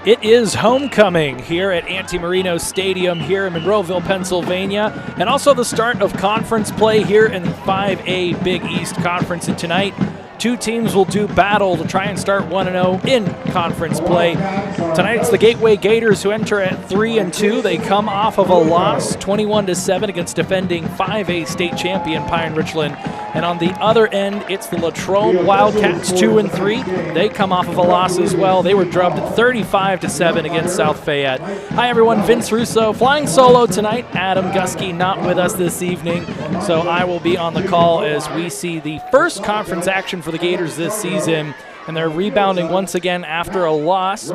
It is homecoming here at Ante-Marino Stadium here in Monroeville, Pennsylvania, and also the start of conference play here in the 5A Big East Conference. And tonight, two teams will do battle to try and start 1-0 in conference play. Tonight it's the Gateway Gators who enter at 3-2. They come off of a loss, 21-7 against defending 5A state champion Pine Richland. And on the other end, it's the Latrobe Wildcats, 2-3. They come off of a loss as well. They were drubbed 35-7 against South Fayette. Hi everyone, Vince Russo flying solo tonight. Adam Gusky not with us this evening, so I will be on the call as we see the first conference action for the Gators this season. And they're rebounding once again after a loss.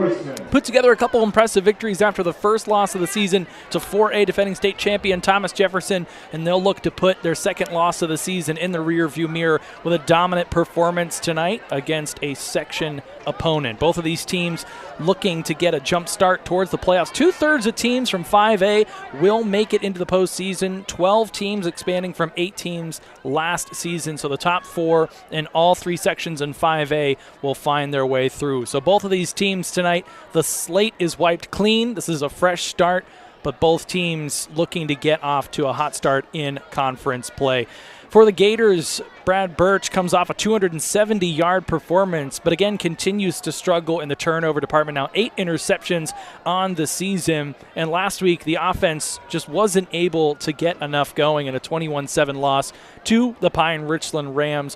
Put together a couple impressive victories after the first loss of the season to 4A defending state champion Thomas Jefferson, and they'll look to put their second loss of the season in the rearview mirror with a dominant performance tonight against a section opponent. Both of these teams looking to get a jump start towards the playoffs. 2/3 of teams from 5A will make it into the postseason. 12 teams expanding from 8 teams last season, so the top 4 in all 3 sections in 5A will find their way through. So both of these teams tonight, the slate is wiped clean. This is a fresh start, but both teams looking to get off to a hot start in conference play. For the Gators, Brad Birch comes off a 270-yard performance, but again continues to struggle in the turnover department. Now 8 interceptions on the season, and last week the offense just wasn't able to get enough going in a 21-7 loss to the Pine Richland Rams.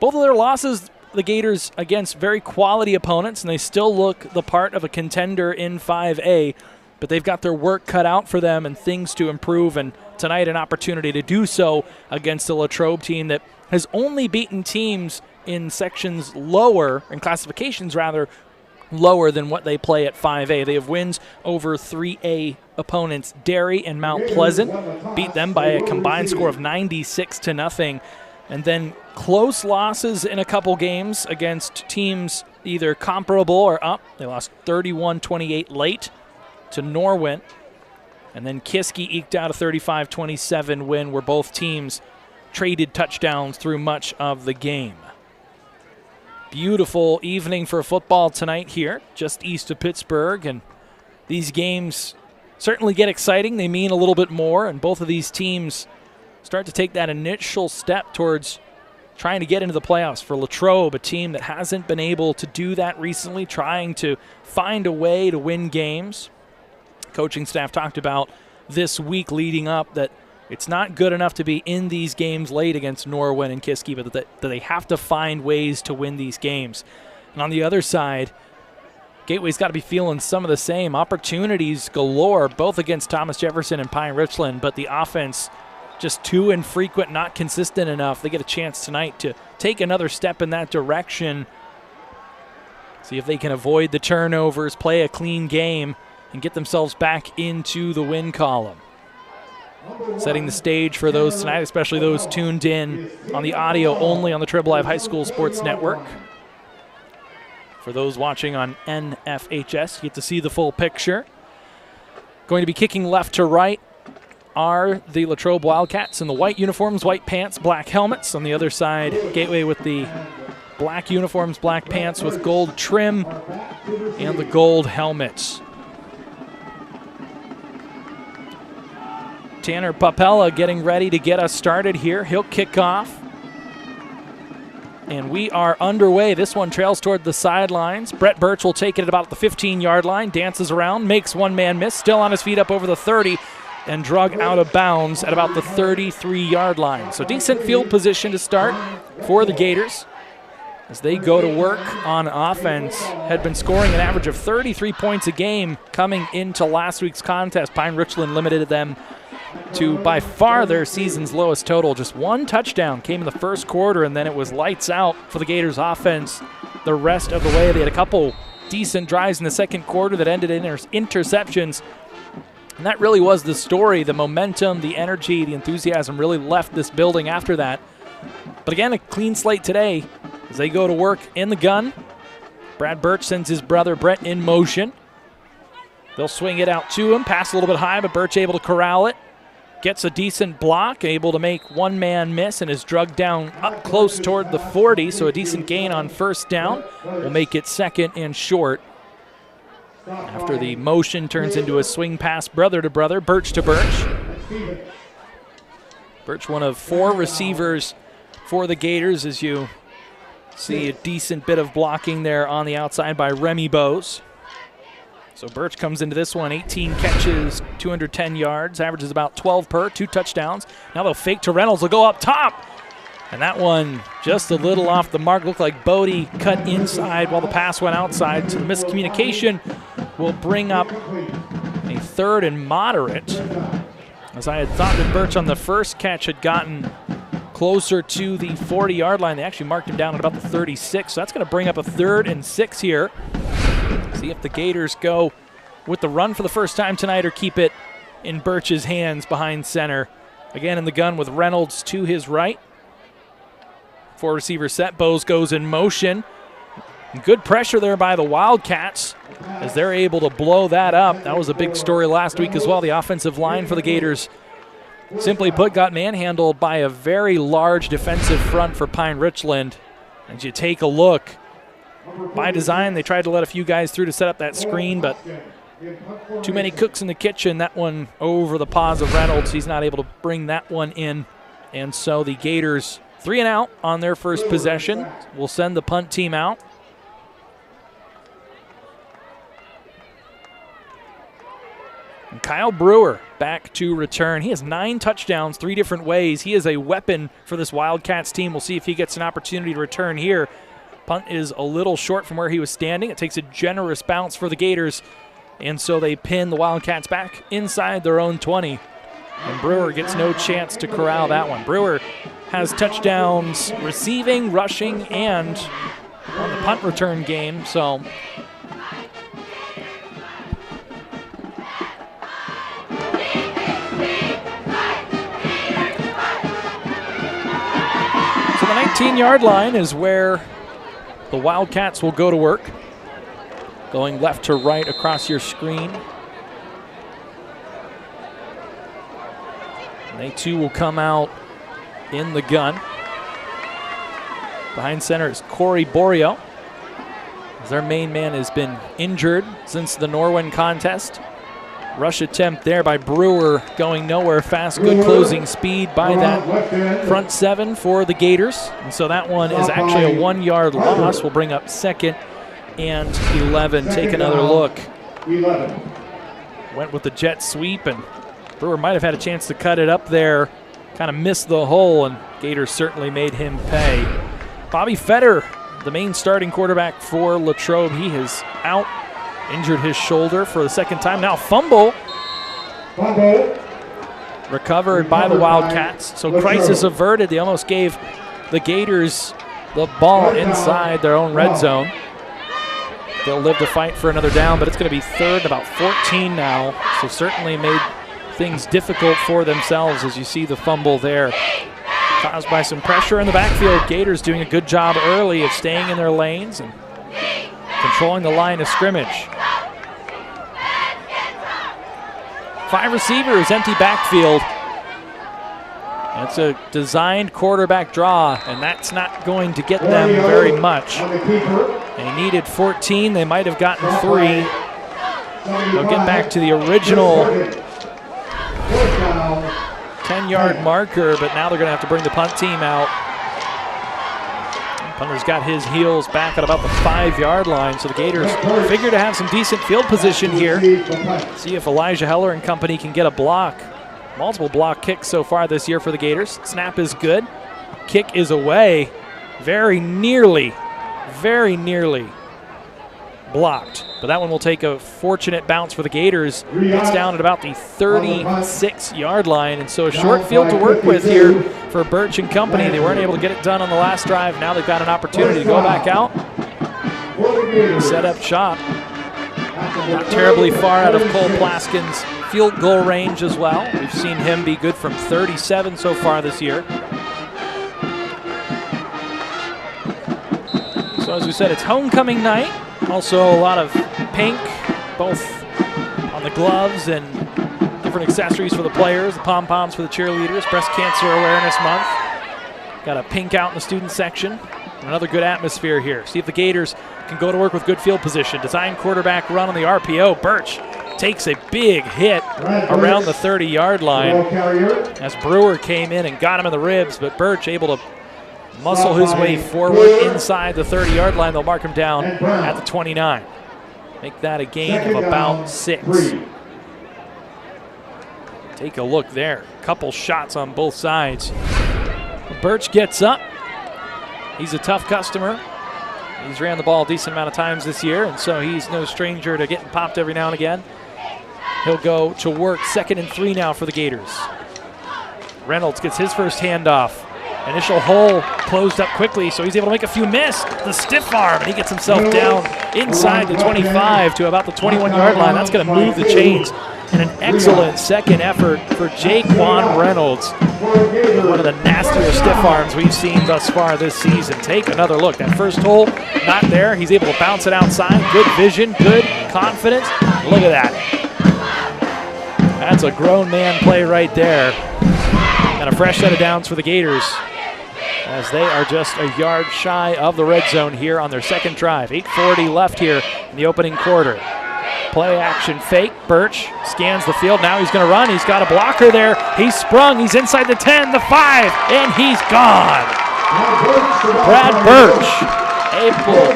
Both of their losses, the Gators against very quality opponents, and they still look the part of a contender in 5A, but they've got their work cut out for them and things to improve, and tonight an opportunity to do so against a Latrobe team that has only beaten teams in sections lower, in classifications rather, lower than what they play at 5A. They have wins over 3A opponents. Derry and Mount Pleasant beat them by a combined score of 96-0. And then close losses in a couple games against teams either comparable or up. They lost 31-28 late to Norwin. And then Kiski eked out a 35-27 win where both teams traded touchdowns through much of the game. Beautiful evening for football tonight here, just east of Pittsburgh. And these games certainly get exciting. They mean a little bit more, and both of these teams start to take that initial step towards trying to get into the playoffs. For Latrobe, a team that hasn't been able to do that recently, trying to find a way to win games. Coaching staff talked about this week leading up that it's not good enough to be in these games late against Norwin and Kiski, but that they have to find ways to win these games. And on the other side, Gateway's got to be feeling some of the same opportunities galore, both against Thomas Jefferson and Pine Richland, but the offense just too infrequent, not consistent enough. They get a chance tonight to take another step in that direction, see if they can avoid the turnovers, play a clean game, and get themselves back into the win column. Setting the stage for those tonight, especially those tuned in on the audio only on the Trib Live High School Sports Network. For those watching on NFHS, you get to see the full picture. Going to be kicking left to right are the Latrobe Wildcats in the white uniforms, white pants, black helmets. On the other side, Gateway with the black uniforms, black pants with gold trim and the gold helmets. Tanner Papella getting ready to get us started here. He'll kick off. And we are underway. This one trails toward the sidelines. Brett Birch will take it at about the 15-yard line, dances around, makes one man miss, still on his feet up over the 30, and drug out of bounds at about the 33-yard line. So decent field position to start for the Gators as they go to work on offense. Had been scoring an average of 33 points a game coming into last week's contest. Pine Richland limited them to by far their season's lowest total. Just one touchdown came in the first quarter, and then it was lights out for the Gators offense the rest of the way. They had a couple decent drives in the second quarter that ended in interceptions. And that really was the story. The momentum, the energy, the enthusiasm really left this building after that. But again, a clean slate today as they go to work in the gun. Brad Birch sends his brother Brett in motion. They'll swing it out to him. Pass a little bit high, but Birch able to corral it. Gets a decent block, able to make one man miss, and is drugged down up close toward the 40, so a decent gain on first down. Will make it second and short. After the motion turns into a swing pass brother to brother, Birch to Birch. Birch, one of 4 receivers for the Gators, as you see a decent bit of blocking there on the outside by Remy Bose. So Birch comes into this one, 18 catches, 210 yards, averages about 12 per, 2 touchdowns. Now they'll fake to Reynolds, they'll go up top. And that one just a little off the mark. Looked like Bodie cut inside while the pass went outside. So the miscommunication will bring up a 3rd and moderate. As I had thought that Birch on the first catch had gotten closer to the 40-yard line. They actually marked him down at about the 36. So that's going to bring up a 3rd and 6 here. See if the Gators go with the run for the first time tonight or keep it in Birch's hands behind center. Again in the gun with Reynolds to his right. 4 receiver set. Bose goes in motion. Good pressure there by the Wildcats as they're able to blow that up. That was a big story last week as well. The offensive line for the Gators, simply put, got manhandled by a very large defensive front for Pine Richland. As you take a look, by design, they tried to let a few guys through to set up that screen, but too many cooks in the kitchen. That one over the paws of Reynolds. He's not able to bring that one in. And so the Gators 3 and out on their first possession. We'll send the punt team out. And Kyle Brewer back to return. He has 9 touchdowns 3 different ways. He is a weapon for this Wildcats team. We'll see if he gets an opportunity to return here. Punt is a little short from where he was standing. It takes a generous bounce for the Gators, and so they pin the Wildcats back inside their own 20. And Brewer gets no chance to corral that one. Brewer has touchdowns receiving, rushing, and on the punt return game. So the 19-yard line is where the Wildcats will go to work. Going left to right across your screen. And they too will come out in the gun. Behind center is Corey Borio, as their main man has been injured since the Norwin contest. Rush attempt there by Brewer, going nowhere fast. Good closing speed by that front 7 for the Gators. And so that one is actually a 1-yard loss. We'll bring up 2nd and 11. Take another look. Went with the jet sweep, and Brewer might have had a chance to cut it up there. Kind of missed the hole, and Gators certainly made him pay. Bobby Fetter, the main starting quarterback for Latrobe, he is out. Injured his shoulder for the 2nd time. Now fumble. Recovered by the Wildcats. So crisis averted. They almost gave the Gators the ball inside their own red zone. They'll live to fight for another down, but it's going to be 3rd, about 14 now. So certainly made things difficult for themselves as you see the fumble there. Caused by some pressure in the backfield. Gators doing a good job early of staying in their lanes and controlling the line of scrimmage. 5 receivers, empty backfield. It's a designed quarterback draw, and that's not going to get them very much. They needed 14. They might have gotten 3. They'll get back to the original 10-yard marker, but now they're going to have to bring the punt team out. Punter's got his heels back at about the 5-yard line, so the Gators figure to have some decent field position here. See if Elijah Heller and company can get a block. Multiple block kicks so far this year for the Gators. Snap is good. Kick is away. Very nearly blocked. But that one will take a fortunate bounce for the Gators. It's down at about the 36-yard line, and so a short field to work with here for Birch and company. They weren't able to get it done on the last drive. Now they've got an opportunity to go back out, set up shop. Not terribly far out of Cole Plaskin's field goal range as well. We've seen him be good from 37 so far this year. So as we said, it's homecoming night. Also a lot of pink, both on the gloves and different accessories for the players, the pom-poms for the cheerleaders, Breast Cancer Awareness Month. Got a pink out in the student section. Another good atmosphere here. See if the Gators can go to work with good field position. Design quarterback run on the RPO. Birch takes a big hit around the 30-yard line as Brewer came in and got him in the ribs, but Birch able to muscle his way forward inside the 30-yard line. They'll mark him down at the 29. Make that a gain of about 6. Take a look there. Couple shots on both sides. Birch gets up. He's a tough customer. He's ran the ball a decent amount of times this year, and so he's no stranger to getting popped every now and again. He'll go to work 2nd and 3 now for the Gators. Reynolds gets his first handoff. Initial hole closed up quickly, so he's able to make a few miss. The stiff arm, and he gets himself down inside the 25 to about the 21-yard line. That's going to move the chains. And an excellent second effort for Jaquan Reynolds. One of the nastier stiff arms we've seen thus far this season. Take another look. That first hole, not there. He's able to bounce it outside. Good vision, good confidence. Look at that. That's a grown man play right there. And a fresh set of downs for the Gators, as they are just a yard shy of the red zone here on their second drive. 8:40 left here in the opening quarter. Play action fake. Birch scans the field. Now he's going to run. He's got a blocker there. He's sprung. He's inside the 10, the 5, and he's gone. Brad Birch able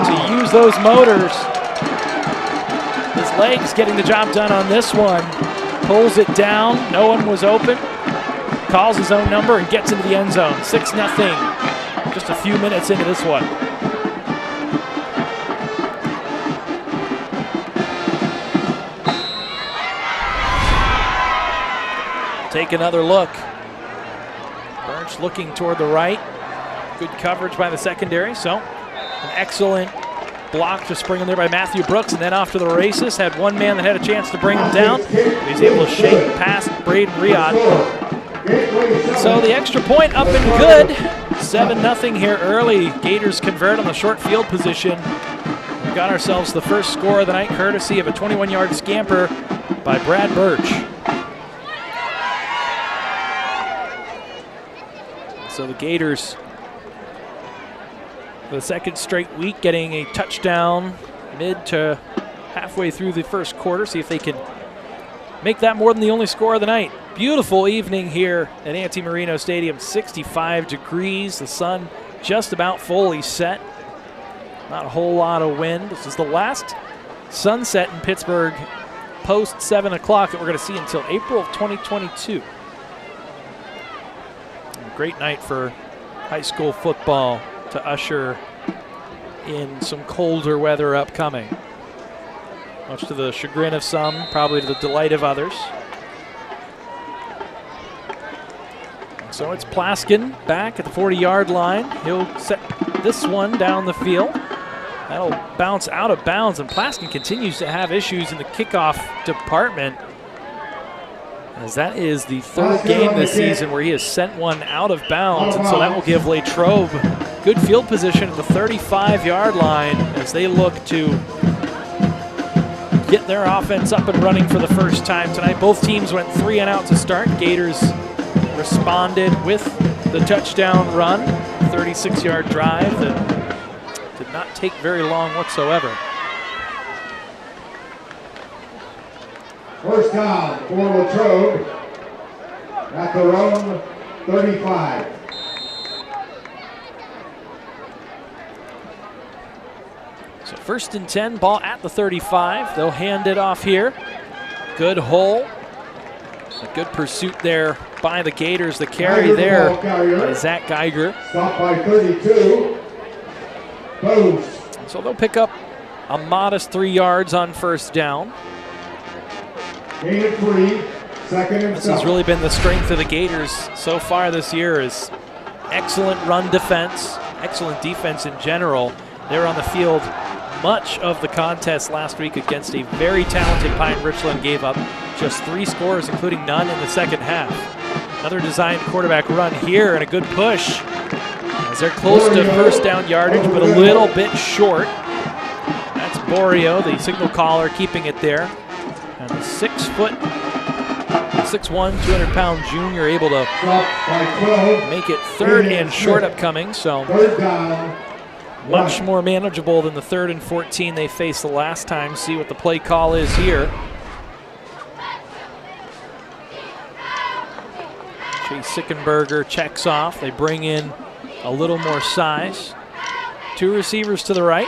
to use those motors. His legs getting the job done on this one. Pulls it down. No one was open. Calls his own number and gets into the end zone. 6-0. Just a few minutes into this one. Take another look. Birch looking toward the right. Good coverage by the secondary. So an excellent block to spring him there by Matthew Brooks, and then off to the races. Had one man that had a chance to bring him down. He's able to shake past Braden Riyad. So the extra point up and good. 7-0 here early. Gators convert on the short field position. We got ourselves the first score of the night, courtesy of a 21-yard scamper by Brad Birch. So the Gators, for the second straight week, getting a touchdown mid to halfway through the first quarter. See if they can make that more than the only score of the night. Beautiful evening here at Ante Marino Stadium. 65 degrees. The sun just about fully set. Not a whole lot of wind. This is the last sunset in Pittsburgh post 7 o'clock that we're going to see until April of 2022. Great night for high school football to usher in some colder weather upcoming. Much to the chagrin of some, probably to the delight of others. So it's Plaskin back at the 40-yard line. He'll set this one down the field. That'll bounce out of bounds, and Plaskin continues to have issues in the kickoff department, as that is the third game this season where he has sent one out of bounds, and so that will give Latrobe good field position at the 35-yard line as they look to get their offense up and running for the first time tonight. Both teams went 3 and out to start. Gators responded with the touchdown run, 36-yard drive that did not take very long whatsoever. First down for Latrobe at their own 35. So 1st and 10, ball at the 35. They'll hand it off here. Good hole. A good pursuit there by the Gators. The carry there by Zach Geiger. Stop by 32. Boost. So they'll pick up a modest 3 yards on first down. Gain of 3, 2nd and This has really been the strength of the Gators so far this year, is excellent run defense, excellent defense in general. They were on the field much of the contest last week against a very talented Pine Richland. Gave up just 3 scores, including none in the second half. Another designed quarterback run here and a good push, as they're close to first down yardage, but a little bit short. That's Borio, the signal caller, keeping it there. And the 6'1", 200-pound junior able to make it 3rd and short upcoming. So much more manageable than the 3rd and 14 they faced the last time. See what the play call is here. Chase Sickenberger checks off. They bring in a little more size. 2 receivers to the right.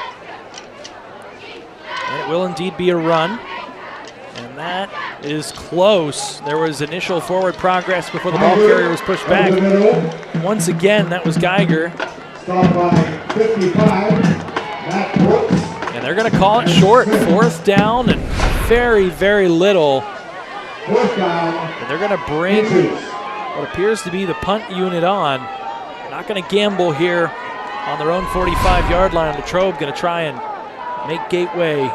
And it will indeed be a run. And that is close. There was initial forward progress before the ball carrier was pushed back. Once again, that was Geiger. Stop by 55, Matt Brooks. And they're going to call it short. 4th down and very, very little. 4th down. And they're going to bring what appears to be the punt unit on. Not going to gamble here on their own 45-yard line. Latrobe going to try and make Gateway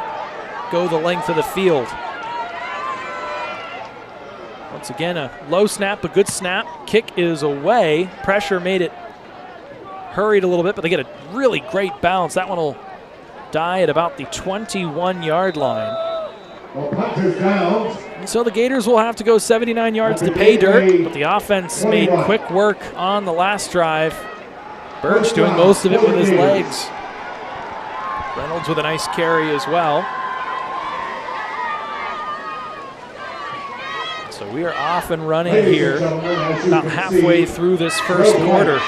go the length of the field. Once again, a low snap, a good snap. Kick is away. Pressure made it hurried a little bit, but they get a really great bounce. That one will die at about the 21-yard line. And so the Gators will have to go 79 yards to pay dirt, but the offense made quick work on the last drive. Birch doing most of it with his legs. Reynolds with a nice carry as well. So we are off and running here, about halfway through this first quarter.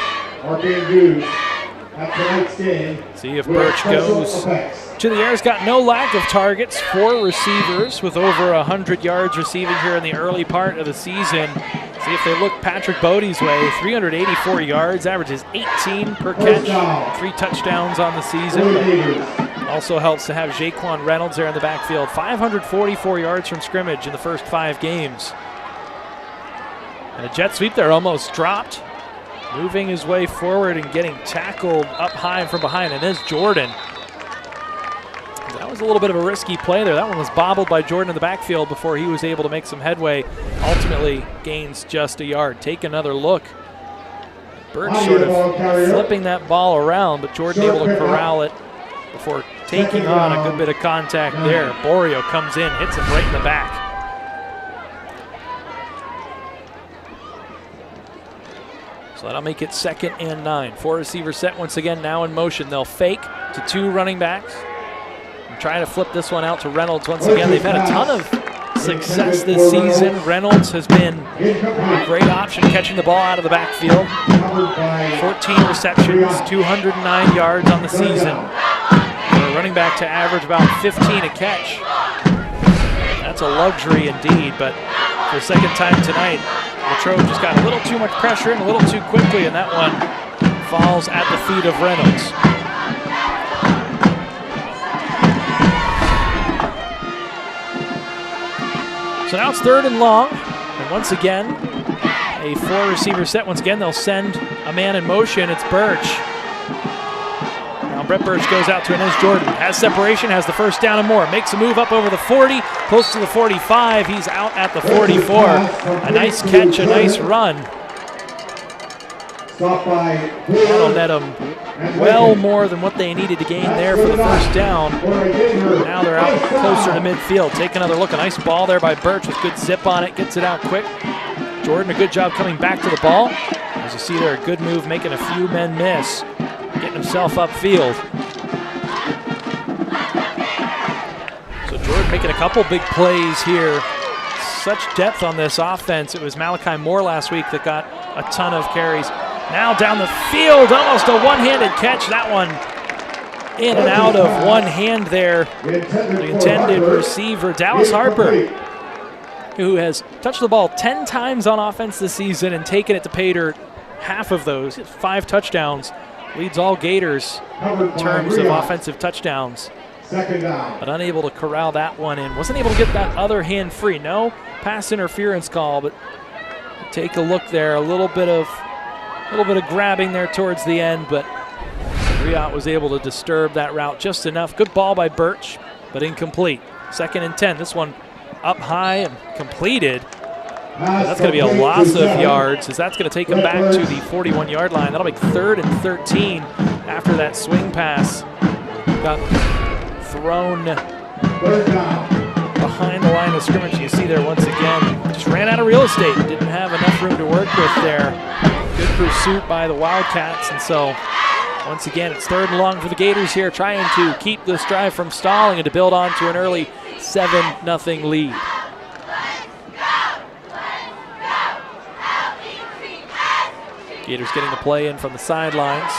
See if Birch goes to the air. He's got no lack of targets. 4 receivers with over 100 yards receiving here in the early part of the season. See if they look Patrick Bodie's way. 384 yards, averages 18 per catch. 3 touchdowns on the season. Also helps to have Jaquan Reynolds there in the backfield. 544 yards from scrimmage in the first 5 games. And a jet sweep there, almost dropped. Moving his way forward and getting tackled up high from behind, and there's Jordan. That was a little bit of a risky play there. That one was bobbled by Jordan in the backfield before he was able to make some headway. Ultimately gains just a yard. Take another look. Birch sort of flipping that ball around, but Jordan able to corral it before taking on a good bit of contact there. Borio comes in, hits him right in the back. So that'll make it 2nd and 9. 4 receiver set once again, now in motion. They'll fake to 2 running backs. And trying to flip this one out to Reynolds once again. They've had a ton of success this season. Reynolds has been a great option catching the ball out of the backfield. 14 receptions, 209 yards on the season. For a running back to average about 15 a catch. That's a luxury indeed, but for the 2nd time tonight, Latrobe just got a little too much pressure and a little too quickly, and that one falls at the feet of Reynolds. So now it's 3rd and long, and once again, a 4 receiver set. Once again, they'll send a man in motion. It's Birch. Now Brett Birch goes out to Inez Jordan. Has separation, has the 1st down and more. Makes a move up over the 40, close to the 45. He's out at the 44. A nice catch, a nice run. That'll net them well more than what they needed to gain there for the 1st down. Now they're out closer to midfield. Take another look. A nice ball there by Birch with good zip on it. Gets it out quick. Jordan, a good job coming back to the ball. As you see there, a good move, making a few men miss. Getting himself upfield. So Jordan making a couple big plays here. Such depth on this offense. It was Malachi Moore last week that got a ton of carries. Now down the field, almost a one-handed catch. That one in and out of one hand there. The intended receiver, Dallas Harper, who has touched the ball 10 times on offense this season and taken it to pay dirt. Half of those, 5 touchdowns. Leads all Gators in terms of offensive touchdowns. 2nd down. But unable to corral that one in. Wasn't able to get that other hand free. No pass interference call, but take a look there. A little bit of grabbing there towards the end, but Riot was able to disturb that route just enough. Good ball by Birch, but incomplete. 2nd and 10. This one up high and completed. That's going to be a loss of yards, as that's going to take him back to the 41-yard line. That'll make 3rd and 13 after that swing pass got thrown behind the line of scrimmage. You see there once again, just ran out of real estate. Didn't have enough room to work with there. Good pursuit by the Wildcats, and so Once again, it's 3rd and long for the Gators here, trying to keep this drive from stalling and to build on to an early 7-0 lead. Gators getting the play in from the sidelines.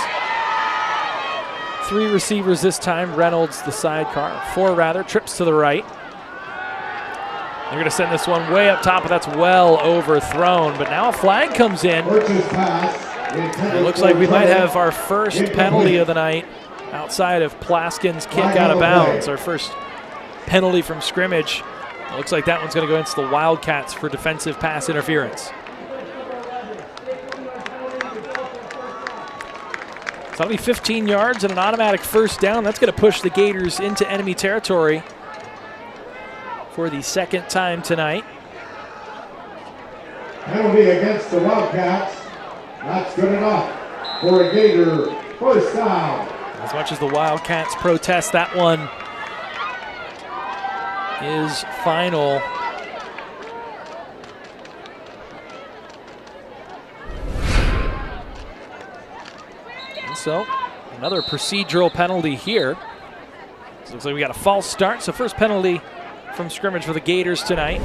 3 receivers this time. Reynolds, the sidecar. 4 rather, trips to the right. They're going to send this one way up top, but that's well overthrown. But now a flag comes in. It looks like we might have our first penalty of the night outside of Plaskin's kick out of bounds. Our first penalty from scrimmage. It looks like that one's going to go against the Wildcats for defensive pass interference. So that'll be 15 yards and an automatic first down. That's going to push the Gators into enemy territory for the 2nd time tonight. Penalty against the Wildcats. That's good enough for a Gator first down. As much as the Wildcats protest, that one is final. And so another procedural penalty here. So it looks like we got a false start. So first penalty from scrimmage for the Gators tonight.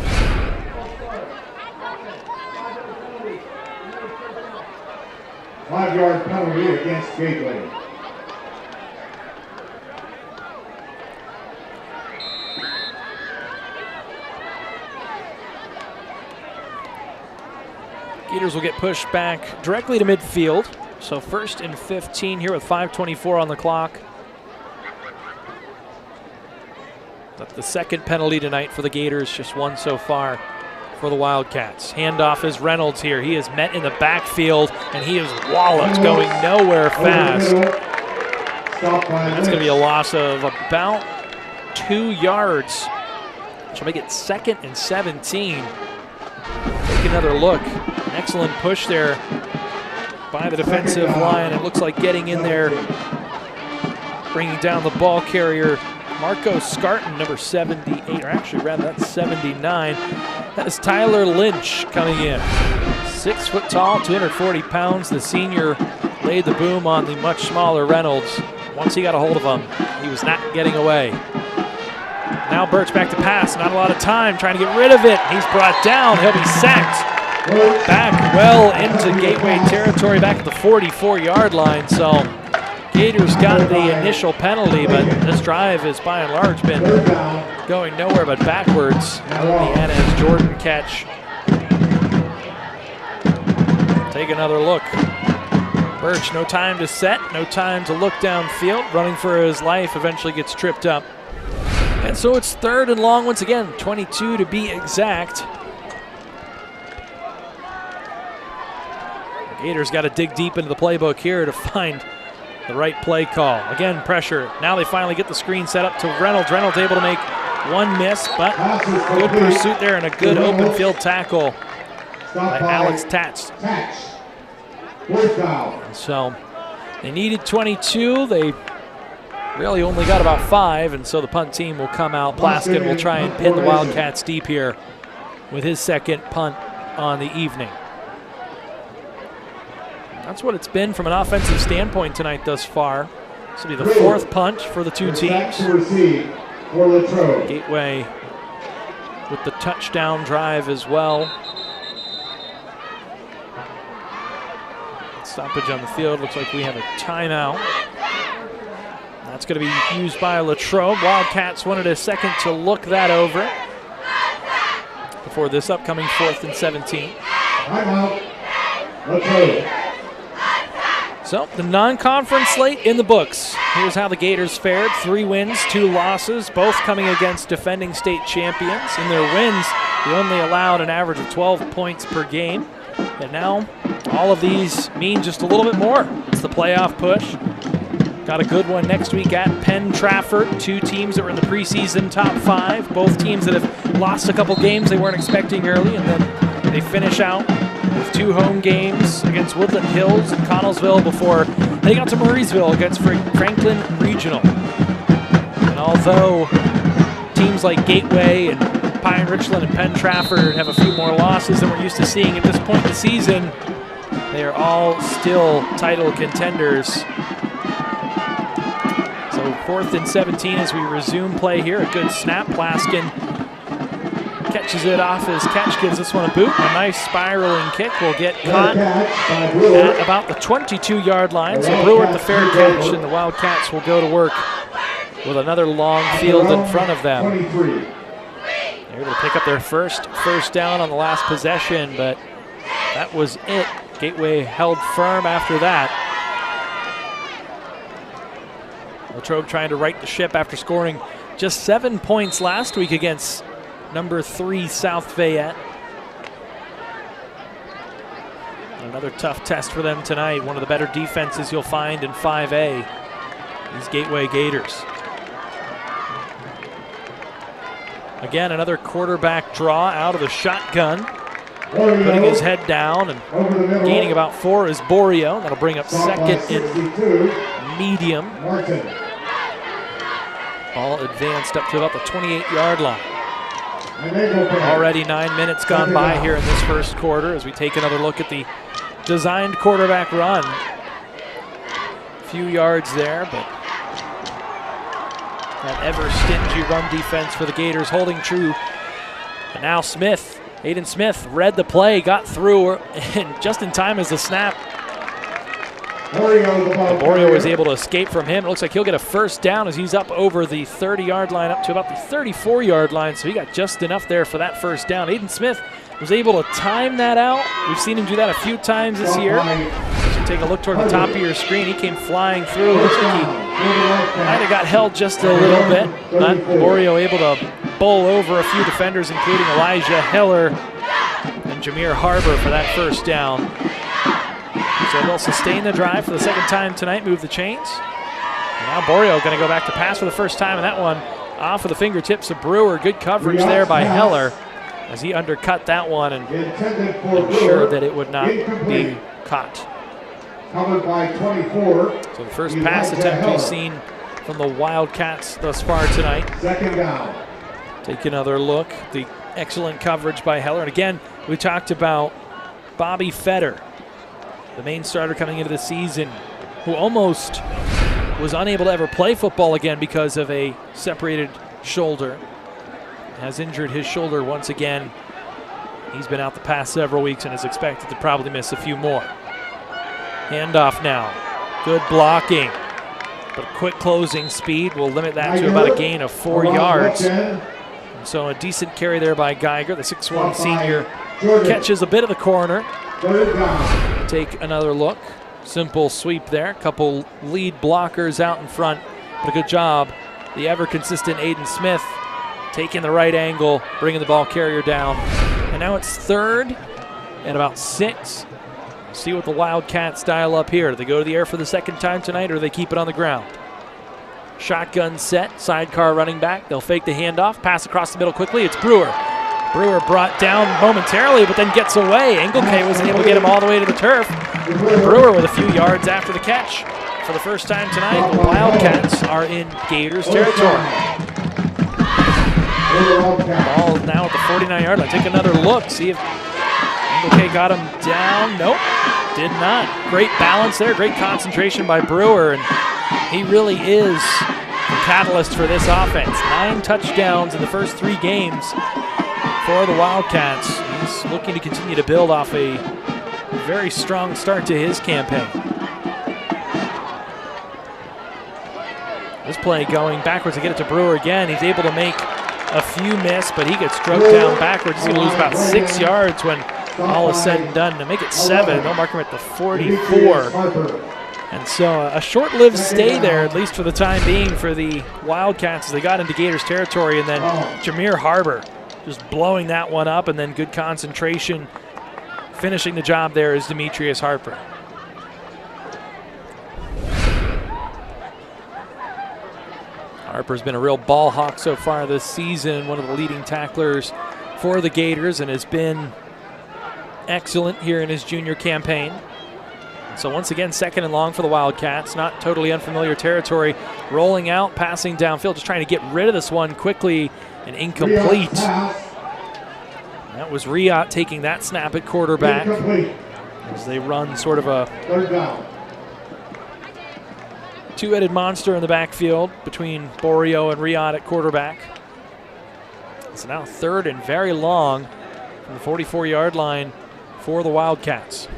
Five-yard penalty against Gateway. Gators will get pushed back directly to midfield. So 1st and 15 here with 5:24 on the clock. That's the 2nd penalty tonight for the Gators, just 1 so far for the Wildcats. Handoff is Reynolds here. He is met in the backfield, and he is walloped, going nowhere fast. That's going to be a loss of about 2 yards, which will make it 2nd and 17. Take another look. An excellent push there by the defensive line. It looks like getting in there, bringing down the ball carrier, Marco Scarton, number 78, or actually rather that's 79. That is Tyler Lynch coming in. 6 foot tall, 240 pounds. The senior laid the boom on the much smaller Reynolds. Once he got a hold of him, he was not getting away. Now Birch back to pass, not a lot of time, trying to get rid of it. He's brought down, he'll be sacked. Back well into Gateway territory, back at the 44-yard line. So Gators got the initial penalty, but this drive has by and large been going nowhere but backwards. The Anez Jordan catch. Take another look. Birch, no time to set, no time to look downfield, running for his life, eventually gets tripped up. And so it's 3rd and long once again, 22 to be exact. Gators got to dig deep into the playbook here to find the right play call. Again, pressure. Now they finally get the screen set up to Reynolds. Reynolds able to make 1 miss, but good pursuit there and a good open field tackle by Alex Tatz. So they needed 22. They really only got about 5, and so the punt team will come out. Plaskin will try and pin the Wildcats deep here with his 2nd punt on the evening. That's what it's been from an offensive standpoint tonight thus far. This will be the 4th punt for the 2 teams. Gateway with the touchdown drive as well. Stoppage on the field. Looks like we have a timeout. That's going to be used by Latrobe. Wildcats wanted a second to look that over before this upcoming 4th and 17. Timeout. Latrobe. So the non-conference slate in the books. Here's how the Gators fared. 3 wins, 2 losses, both coming against defending state champions. In their wins, they only allowed an average of 12 points per game. And now all of these mean just a little bit more. It's the playoff push. Got a good one next week at Penn Trafford. 2 teams that were in the preseason top 5. Both teams that have lost a couple games they weren't expecting early, and then they finish out with 2 home games against Woodland Hills and Connellsville before heading out to Murraysville against Franklin Regional. And although teams like Gateway and Pine Richland and Penn Trafford have a few more losses than we're used to seeing at this point in the season, they are all still title contenders So 4th and 17 as we resume play here. A good snap. Plaskin catches it off his catch, gives this one a boot. A nice spiraling kick will get caught at about the 22-yard line. So Brewer at the fair catch, and the Wildcats will go to work with another long field in front of them. They're able to pick up their first down on the last possession, but that was it. Gateway held firm after that. Latrobe trying to right the ship after scoring just 7 points last week against number 3 South Fayette. Another tough test for them tonight. One of the better defenses you'll find in 5A. These Gateway Gators. Again, another quarterback draw out of the shotgun. Putting his head down and gaining about 4 is Borio. That'll bring up second and medium. Ball advanced up to about the 28-yard line. Already 9 minutes gone by here in this first quarter as we take another look at the designed quarterback run. A few yards there, but that ever stingy run defense for the Gators holding true. And now Smith, Aiden Smith read the play, got through, and just in time as the snap, Borio was able to escape from him. It looks like he'll get a first down as he's up over the 30-yard line, up to about the 34-yard line, so he got just enough there for that first down. Aiden Smith was able to time that out. We've seen him do that a few times this year. As you take a look toward the top of your screen, he came flying through. Looks like he might have got held just a little bit, but Borio able to bowl over a few defenders, including Elijah Heller and Jameer Harbor for that first down. So they'll sustain the drive for the second time tonight, move the chains. And now Borio going to go back to pass for the first time, and that one off of the fingertips of Brewer. Good coverage there by Heller as he undercut that one and ensured that it would not be caught. Covered by 24. So the first pass attempt we've seen from the Wildcats thus far tonight. Second down. Take another look. The excellent coverage by Heller. And again, we talked about Bobby Fetter, the main starter coming into the season, who almost was unable to ever play football again because of a separated shoulder. Has injured his shoulder once again. He's been out the past several weeks and is expected to probably miss a few more. Handoff now. Good blocking, but quick closing speed will limit that to about a gain of 4 yards. And so a decent carry there by Geiger, the 6'1 senior, catches a bit of the corner. Take another look. Simple sweep there. A couple lead blockers out in front, but a good job. The ever-consistent Aiden Smith taking the right angle, bringing the ball carrier down. And now it's 3rd and about 6. See what the Wildcats dial up here. Do they go to the air for the second time tonight, or do they keep it on the ground? Shotgun set, sidecar running back. They'll fake the handoff, pass across the middle quickly. It's Brewer. Brewer brought down momentarily, but then gets away. Engelke was able to get him all the way to the turf. Brewer with a few yards after the catch. For the first time tonight, the Wildcats are in Gators territory. Ball now at the 49-yard line. Take another look, see if Engelke got him down. Nope, did not. Great balance there, great concentration by Brewer, and he really is the catalyst for this offense. 9 touchdowns in the first 3 games for the Wildcats. He's looking to continue to build off a very strong start to his campaign. This play going backwards to get it to Brewer again. He's able to make a few miss, but he gets stroked down backwards. He's going to lose about 6 yards when all is said and done. To make it 7, they'll mark him at the 44. And so a short-lived stay there, at least for the time being, for the Wildcats as they got into Gators territory. And then Jameer Harbor just blowing that one up, and then good concentration. Finishing the job there is Demetrius Harper. Harper's been a real ball hawk so far this season, one of the leading tacklers for the Gators, and has been excellent here in his junior campaign. So once again, 2nd and long for the Wildcats. Not totally unfamiliar territory. Rolling out, passing downfield, just trying to get rid of this one quickly, and incomplete. That was Riot taking that snap at quarterback as they run sort of a two-headed monster in the backfield between Borio and Riyad at quarterback. It's now 3rd and very long from the 44-yard line for the Wildcats.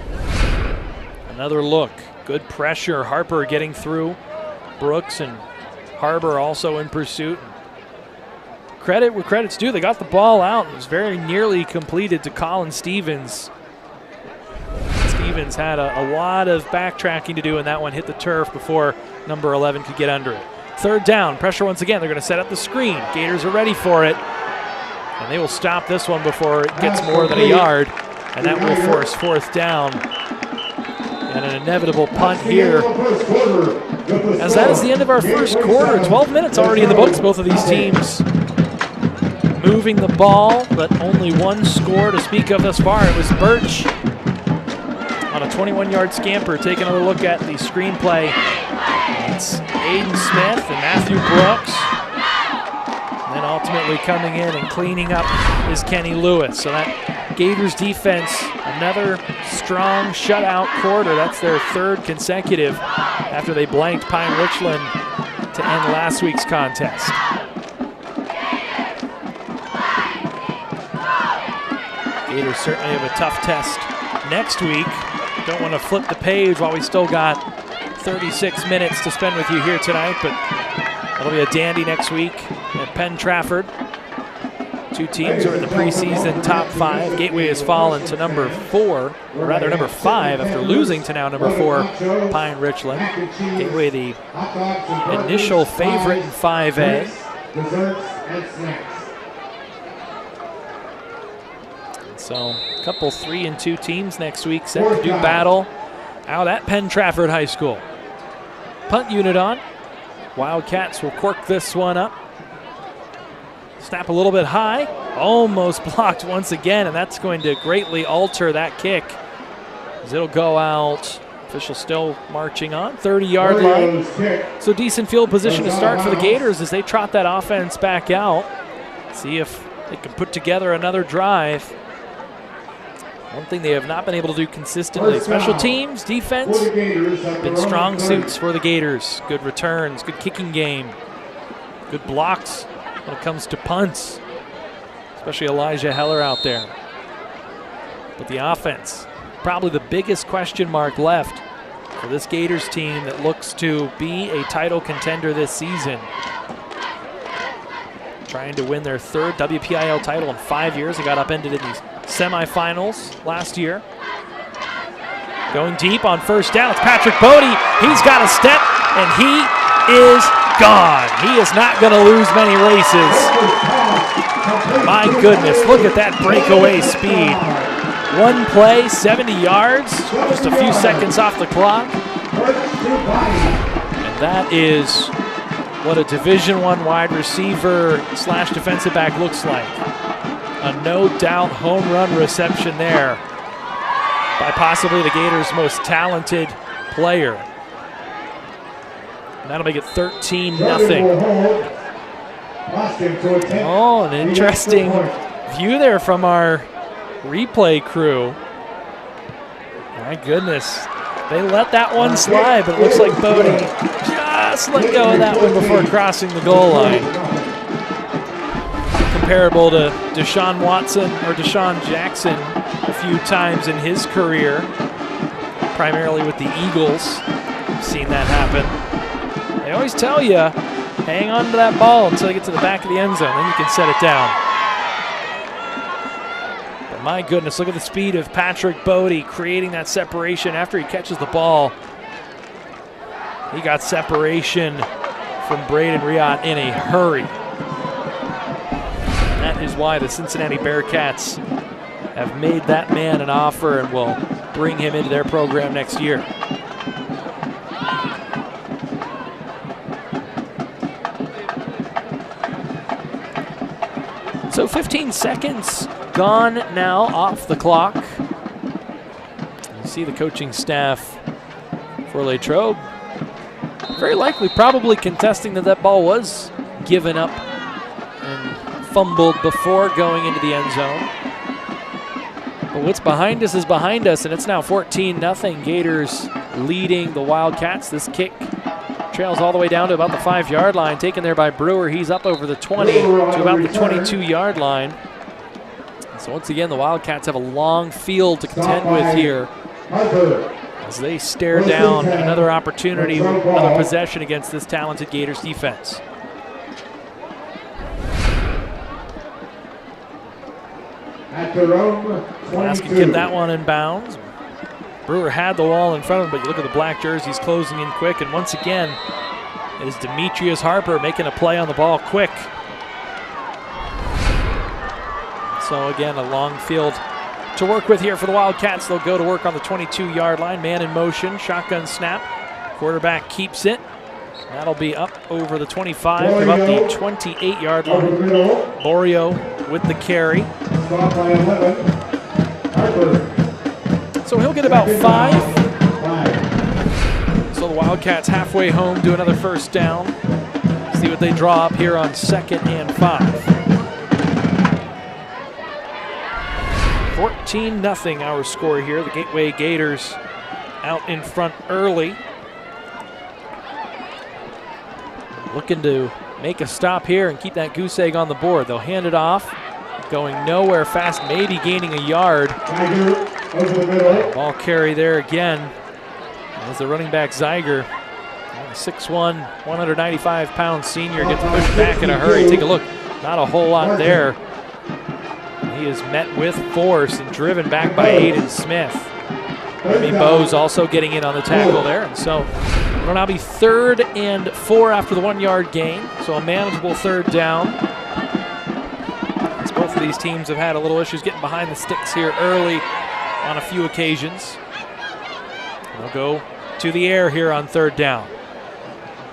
Another look. Good pressure. Harper getting through. Brooks and Harbor also in pursuit. Credit where credit's due. They got the ball out. It was very nearly completed to Colin Stevens. Stevens had a lot of backtracking to do, and that one hit the turf before number 11 could get under it. 3rd down. Pressure once again. They're going to set up the screen. Gators are ready for it. And they will stop this one before it gets more than a yard. And that will force 4th down. And an inevitable punt here. As that is the end of our first quarter. 12 minutes already in the books. Both of these teams moving the ball, but only one score to speak of thus far. It was Birch on a 21-yard scamper. Taking a look at the screenplay. It's Aiden Smith and Matthew Brooks. And then ultimately coming in and cleaning up is Kenny Lewis. So that Gators defense, another strong shutout quarter. That's their 3rd consecutive after they blanked Pine Richland to end last week's contest. Gators certainly have a tough test next week. Don't want to flip the page while we still got 36 minutes to spend with you here tonight, but that'll be a dandy next week at Penn Trafford. Two teams are in the preseason top 5. Gateway has fallen to number 4, or rather number 5, after losing to now number 4, Pine Richland. Gateway the initial favorite in 5A. So a couple 3-2 teams next week set to do battle out at Penn Trafford High School. Punt unit on. Wildcats will cork this one up. Snap a little bit high. Almost blocked once again, and that's going to greatly alter that kick as it'll go out. Official still marching on, 30-yard line. So decent field position to start for the Gators as they trot that offense back out. See if they can put together another drive. One thing they have not been able to do consistently. Special teams, defense, been strong suits for the Gators. Good returns, good kicking game, good blocks when it comes to punts, especially Elijah Heller out there. But the offense, probably the biggest question mark left for this Gators team that looks to be a title contender this season. Trying to win their 3rd WPIAL title in 5 years. They got upended in these semifinals last year. Going deep on 1st down, it's Patrick Bodie. He's got a step, and he is gone. He is not going to lose many races. My goodness, look at that breakaway speed. One play, 70 yards, just a few seconds off the clock. And that is what a Division I wide receiver / defensive back looks like. A no-doubt home run reception there by possibly the Gators' most talented player. And that'll make it 13-0. Oh, an interesting view there from our replay crew. My goodness. They let that one slide, but it looks like Bodie just let go of that one before crossing the goal line. Comparable to Deshaun Watson or Deshaun Jackson a few times in his career, primarily with the Eagles. I've seen that happen. They always tell you, hang on to that ball until you get to the back of the end zone, then you can set it down. But my goodness, look at the speed of Patrick Bodie creating that separation after he catches the ball. He got separation from Braden Riyad in a hurry. And that is why the Cincinnati Bearcats have made that man an offer and will bring him into their program next year. So 15 seconds gone now off the clock. You see the coaching staff for Latrobe very likely probably contesting that ball was given up and fumbled before going into the end zone. But what's behind us is behind us, and it's now 14-0. Gators leading the Wildcats. This kick trails all the way down to about the 5-yard line. Taken there by Brewer. He's up over the 20 to about the 22-yard line. So once again, the Wildcats have a long field to contend with here as they stare down another opportunity, another possession against this talented Gators defense. At their own Glass can get that one in bounds. Brewer had the wall in front of him, but you look at the black jerseys closing in quick, and once again, it is Demetrius Harper making a play on the ball quick. So again, a long field to work with here for the Wildcats. They'll go to work on the 22-yard line. Man in motion, shotgun snap. Quarterback keeps it. That'll be up over the 25, to about the 28-yard line. Borio with the carry. So he'll get about 5. So the Wildcats halfway home, do another first down. See what they draw up here on 2nd and 5. 14-0 our score here. The Gateway Gators out in front early. Looking to make a stop here and keep that goose egg on the board. They'll hand it off. Going nowhere fast, maybe gaining a yard. Ball carry there again as the running back Zeiger, 6'1", 195-pound senior, gets pushed back in a hurry. Take a look, not a whole lot there. He is met with force and driven back by Aiden Smith. Remy Bowes also getting in on the tackle there. And so it'll now be 3rd and 4 after the 1-yard gain. So a manageable 3rd down. As both of these teams have had a little issues getting behind the sticks here early on a few occasions. They'll go to the air here on 3rd down.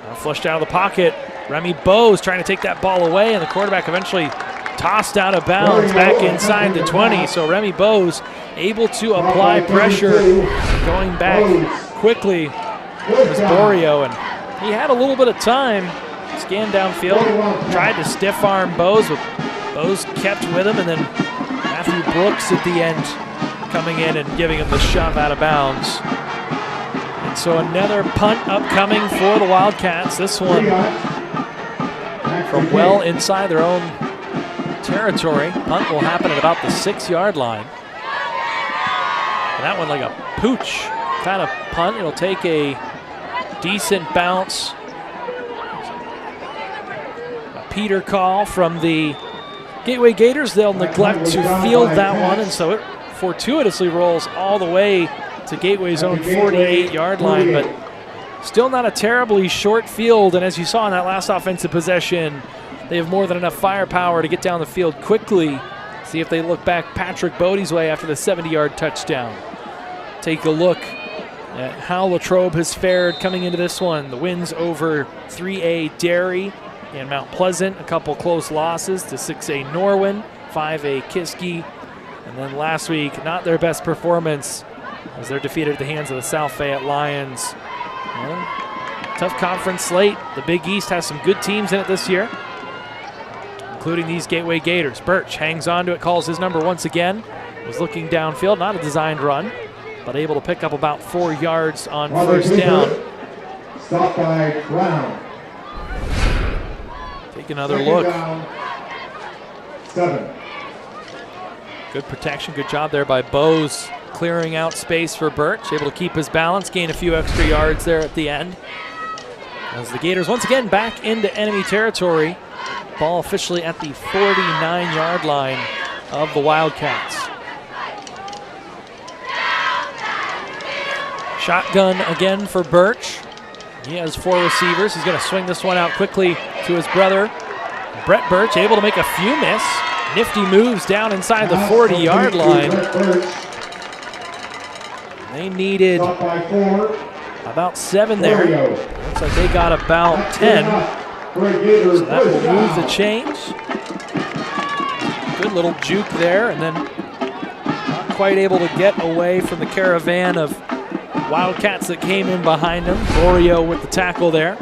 Now flushed out of the pocket. Remy Bowes trying to take that ball away, and the quarterback eventually tossed out of bounds back inside the 20. So Remy Bowes able to apply pressure, going back quickly was Borio, and he had a little bit of time. Scanned downfield, tried to stiff arm Bowes, but Bowes kept with him, and then Matthew Brooks at the end coming in and giving him the shove out of bounds. And so another punt upcoming for the Wildcats. This one from well inside their own territory. Punt will happen at about the 6-yard line. And that one like a pooch kind of punt. It'll take a decent bounce. A Peter call from the Gateway Gators. They'll neglect to field that one, and so it fortuitously rolls all the way to Gateway's own 48-yard line, but still not a terribly short field. And as you saw in that last offensive possession, they have more than enough firepower to get down the field quickly. See if they look back Patrick Bodie's way after the 70-yard touchdown. Take a look at how Latrobe has fared coming into this one. The wins over 3A Derry and Mount Pleasant, a couple close losses to 6A Norwin, 5A Kiski, and then last week, not their best performance as they're defeated at the hands of the South Fayette Lions. And tough conference slate. The Big East has some good teams in it this year, including these Gateway Gators. Birch hangs on to it, calls his number once again. Was looking downfield, not a designed run, but able to pick up about 4 yards on first down. Stop by Brown. Take another look. Down, 7. Good protection, good job there by Bowes, clearing out space for Birch, able to keep his balance, gain a few extra yards there at the end. As the Gators once again back into enemy territory. Ball officially at the 49-yard line of the Wildcats. Shotgun again for Birch. He has 4 receivers. He's going to swing this one out quickly to his brother. Brett Birch able to make a few miss. Nifty moves down inside the 40-yard line. They needed about 7 there. Looks like they got about 10. So that will move the chains. Good little juke there, and then not quite able to get away from the caravan of Wildcats that came in behind him. Borio with the tackle there.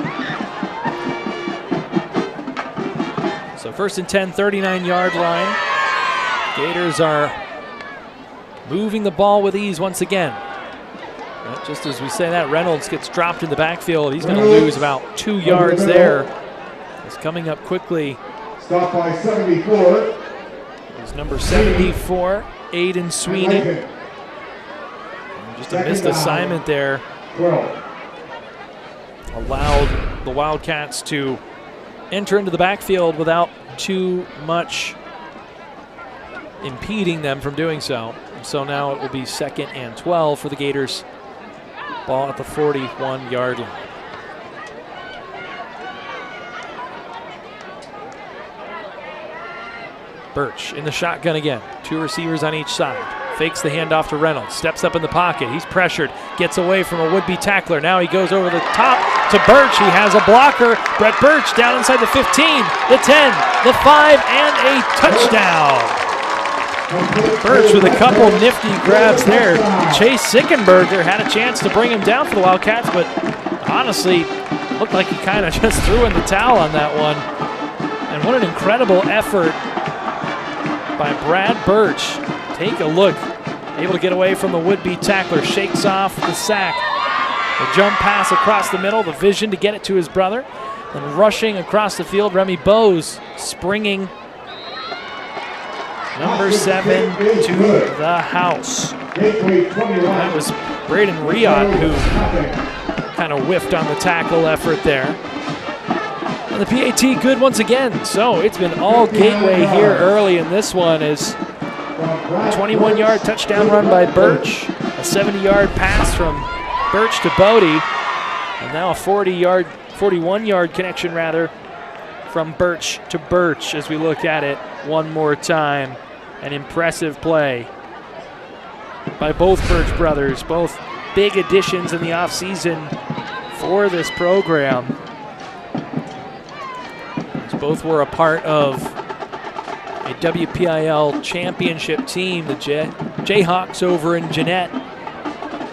So 1st and 10, 39-yard line. Gators are moving the ball with ease once again. But just as we say that, Reynolds gets dropped in the backfield. He's going to lose about 2 yards there. He's coming up quickly. Stop by 74. It's number 74, Aiden Sweeney. And just a missed assignment there. 12. Allowed the Wildcats to enter into the backfield without too much impeding them from doing so. So now it will be 2nd and 12 for the Gators. Ball at the 41-yard line. Birch in the shotgun again. 2 receivers on each side. Fakes the handoff to Reynolds. Steps up in the pocket. He's pressured. Gets away from a would-be tackler. Now he goes over the top to Birch. He has a blocker. Brett Birch down inside the 15, the 10, the 5, and a touchdown. Birch with a couple nifty grabs there. Chase Sickenberger had a chance to bring him down for the Wildcats, but honestly, looked like he kind of just threw in the towel on that one. And what an incredible effort by Brad Birch. Take a look. Able to get away from the would-be tackler. Shakes off the sack. The jump pass across the middle. The vision to get it to his brother. And rushing across the field, Remy Bose springing number 7 to the house. That was Braden Riot who kind of whiffed on the tackle effort there. And the PAT good once again. So it's been all Gateway here early in this one as a 21-yard touchdown run by Birch, a 70-yard pass from Birch to Bodie, and now a 41-yard connection rather from Birch to Birch as we look at it one more time. An impressive play by both Birch brothers, both big additions in the offseason for this program. As both were a part of a WPIAL championship team, the Jayhawks over in Jeanette.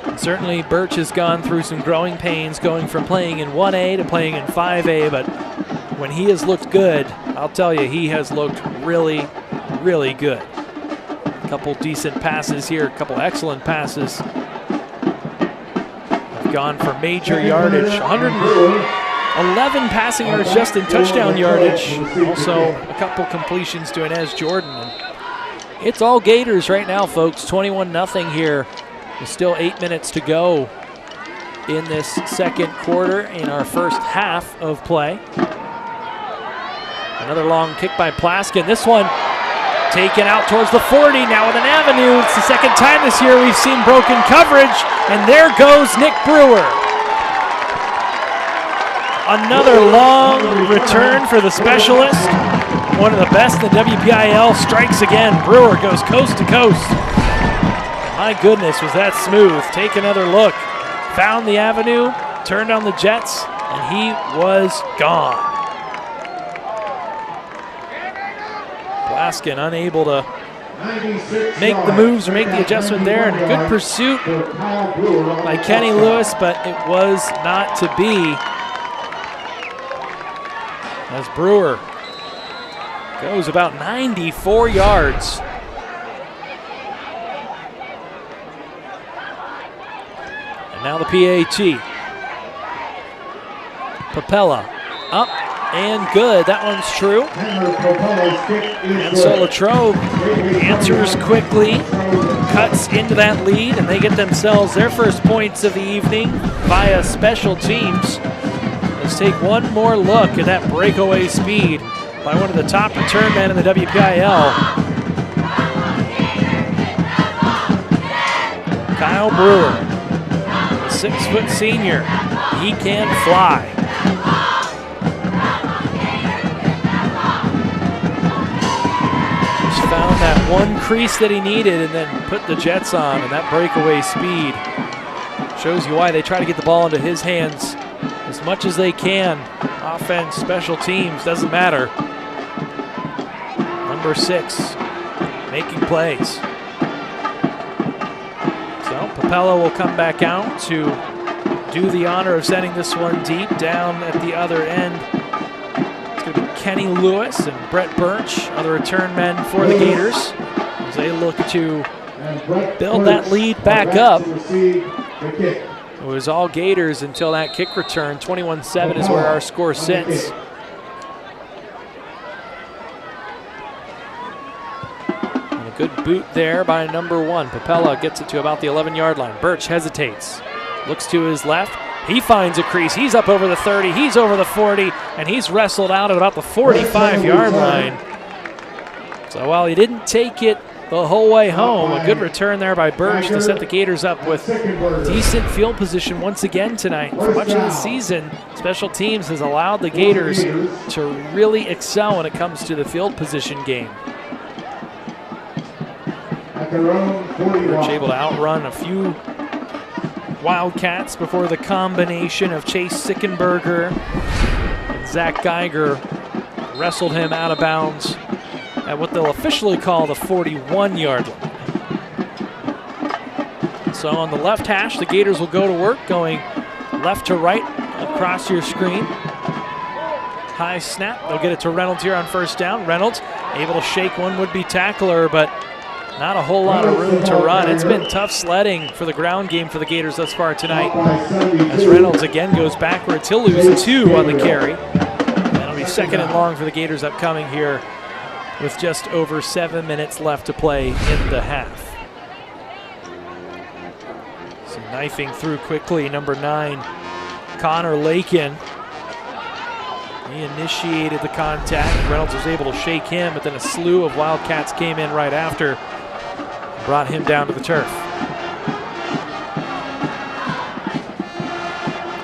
And certainly Birch has gone through some growing pains going from playing in 1A to playing in 5A, but when he has looked good, I'll tell you, he has looked really, really good. A couple decent passes here, a couple excellent passes. Have gone for major yardage, 111 passing yards just in touchdown yardage. Also a couple completions to Inez Jordan. And it's all Gators right now, folks. 21-0 here. There's still 8 minutes to go in this second quarter in our first half of play. Another long kick by Plaskin. This one taken out towards the 40, now with an avenue. It's the second time this year we've seen broken coverage, and there goes Nick Brewer. Another long return for the specialist. One of the best in the WPIAL strikes again. Brewer goes coast to coast. My goodness, was that smooth. Take another look. Found the avenue, turned on the jets, and he was gone. Plaskin unable to make the moves or make the adjustment there. And a good pursuit by Kenny Lewis, but it was not to be. As Brewer goes about 94 yards. And now the PAT. Papella up and good. That one's true. And so Latrobe answers quickly, cuts into that lead, and they get themselves their first points of the evening via special teams. Let's take one more look at that breakaway speed by one of the top return men in the WPIAL. Kyle Brewer, a 6-foot senior. He can fly. Just found that one crease that he needed and then put the jets on, and that breakaway speed shows you why they try to get the ball into his hands as much as they can. Offense, special teams, doesn't matter. Number 6, making plays. So Papella will come back out to do the honor of sending this one deep down at the other end. It's going to be Kenny Lewis and Brett Birch, other return men for the Gators, as they look to build that lead back up. The kick. It was all Gators until that kick return. 21-7 is where our score sits. And a good boot there by number 1. Papella gets it to about the 11-yard line. Birch hesitates, looks to his left. He finds a crease. He's up over the 30. He's over the 40, and he's wrestled out at about the 45-yard line. So while he didn't take it the whole way home, a good return there by Birch to set the Gators up with decent field position once again tonight. For much of the season, special teams has allowed the Gators to really excel when it comes to the field position game. Birch able to outrun a few Wildcats before the combination of Chase Sickenberger and Zach Geiger wrestled him out of bounds at what they'll officially call the 41-yard line. So on the left hash, the Gators will go to work, going left to right across your screen. High snap. They'll get it to Reynolds here on first down. Reynolds able to shake one would-be tackler, but not a whole lot of room to run. It's been tough sledding for the ground game for the Gators thus far tonight. As Reynolds again goes backwards, he'll lose 2 on the carry. That'll be second and long for the Gators upcoming here with just over 7 minutes left to play in the half. So knifing through quickly, number 9, Connor Lakin. He initiated the contact. Reynolds was able to shake him, but then a slew of Wildcats came in right after, brought him down to the turf.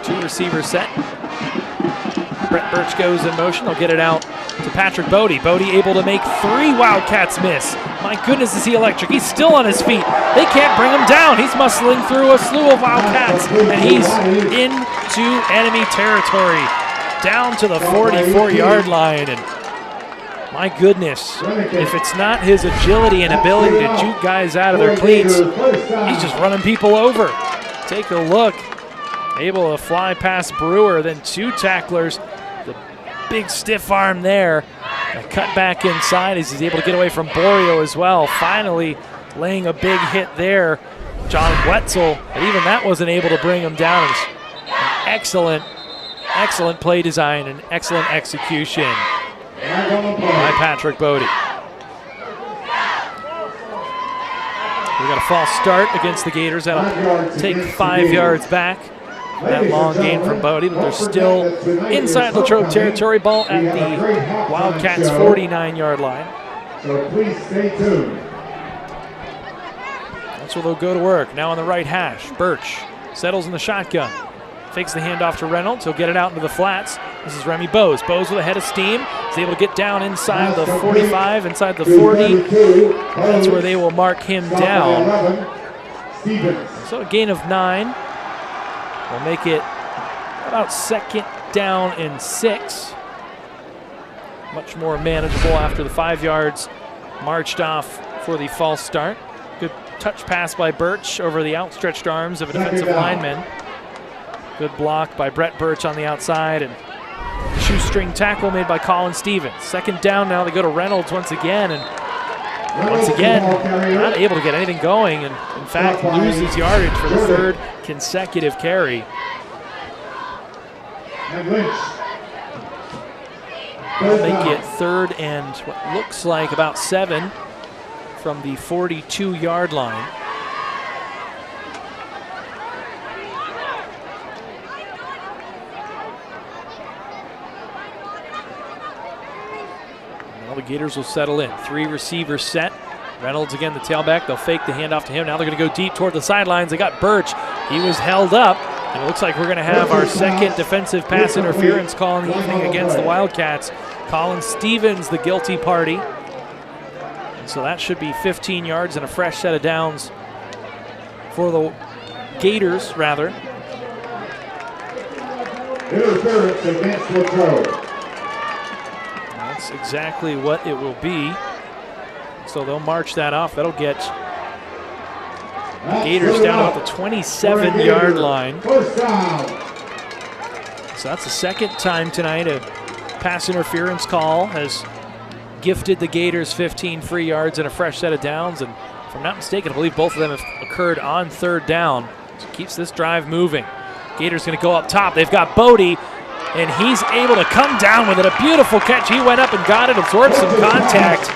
2 receivers set. Brett Birch goes in motion. They'll get it out to Patrick Bodie. Bodie able to make 3 Wildcats miss. My goodness, is he electric. He's still on his feet. They can't bring him down. He's muscling through a slew of Wildcats, and he's into enemy territory, down to the 44-yard line. And my goodness, if it's not his agility and ability to juke guys out of their cleats, he's just running people over. Take a look. Able to fly past Brewer, then 2 tacklers. The big stiff arm there. A cut back inside as he's able to get away from Borio as well. Finally laying a big hit there. John Wetzel, but even that wasn't able to bring him down. It's excellent play design and excellent execution by Patrick Bodie. We got a false start against the Gators. That'll take 5 yards back. That long gain from Bodie, but they're still inside Latrobe territory. Ball at the Wildcats' 49-yard line. So please stay tuned. That's where they'll go to work. Now on the right hash, Birch settles in the shotgun. Fakes the handoff to Reynolds. He'll get it out into the flats. This is Remy Bose. Bose with a head of steam. He's able to get down inside the 45, inside the 40. That's where they will mark him down. So a gain of 9. We'll make it about 2nd down and 6. Much more manageable after the 5 yards marched off for the false start. Good touch pass by Birch over the outstretched arms of a defensive lineman. Good block by Brett Birch on the outside, and shoestring tackle made by Colin Stevens. 2nd down now. They go to Reynolds once again, and once again not able to get anything going, and in fact loses yardage for the 3rd consecutive carry. We'll make it 3rd and what looks like about 7 from the 42-yard line. The Gators will settle in. 3 receivers set. Reynolds again, the tailback. They'll fake the handoff to him. Now they're going to go deep toward the sidelines. They got Birch. He was held up. And it looks like we're going to have our 2nd defensive pass interference call in the evening against the Wildcats. Colin Stevens, the guilty party. And so that should be 15 yards and a fresh set of downs for the Gators, rather. Interference against Latrobe. That's exactly what it will be. So they'll march that off. That'll get the Gators down about the 27-yard line. So that's the 2nd time tonight a pass interference call has gifted the Gators 15 free yards and a fresh set of downs. And if I'm not mistaken, I believe both of them have occurred on 3rd down. So keeps this drive moving. Gators going to go up top. They've got Bodie, and he's able to come down with it. A beautiful catch. He went up and got it, absorbed some contact.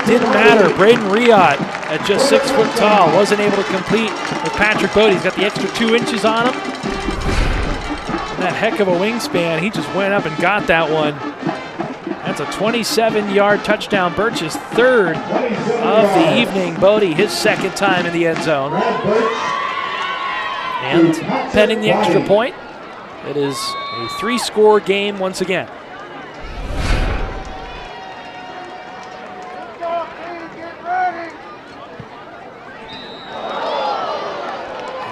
Didn't matter. Braden Riot, at just 6 foot tall, wasn't able to compete with Patrick Bodie. He's got the extra 2 inches on him. And that heck of a wingspan. He just went up and got that one. That's a 27-yard touchdown. Birch's third of the evening. Bodie, his second time in the end zone. And pending the extra point, it is a 3-score game once again.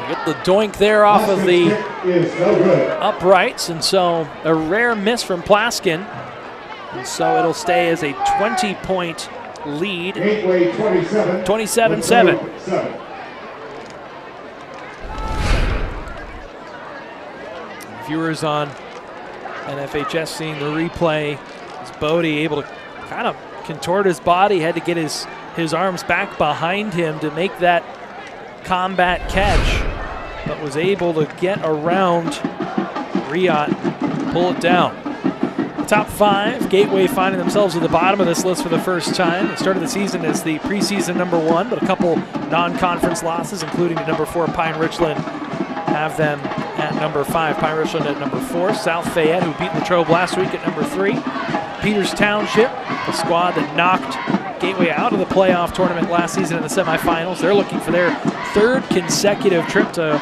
You get the doink there off of the uprights, and so a rare miss from Plaskin. And so it'll stay as a 20-point lead, 27-7. Viewers on NFHS seeing the replay. Is Bodie able to kind of contort his body, had to get his arms back behind him to make that combat catch, but was able to get around Riot, pull it down. The top 5, Gateway finding themselves at the bottom of this list for the first time. They started the season as the preseason #1, but a couple non-conference losses, including the #4 Pine Richland, have them at #5. Pine Richland at #4. South Fayette, who beat Latrobe last week, at #3. Peters Township, the squad that knocked Gateway out of the playoff tournament last season in the semifinals. They're looking for their 3rd consecutive trip to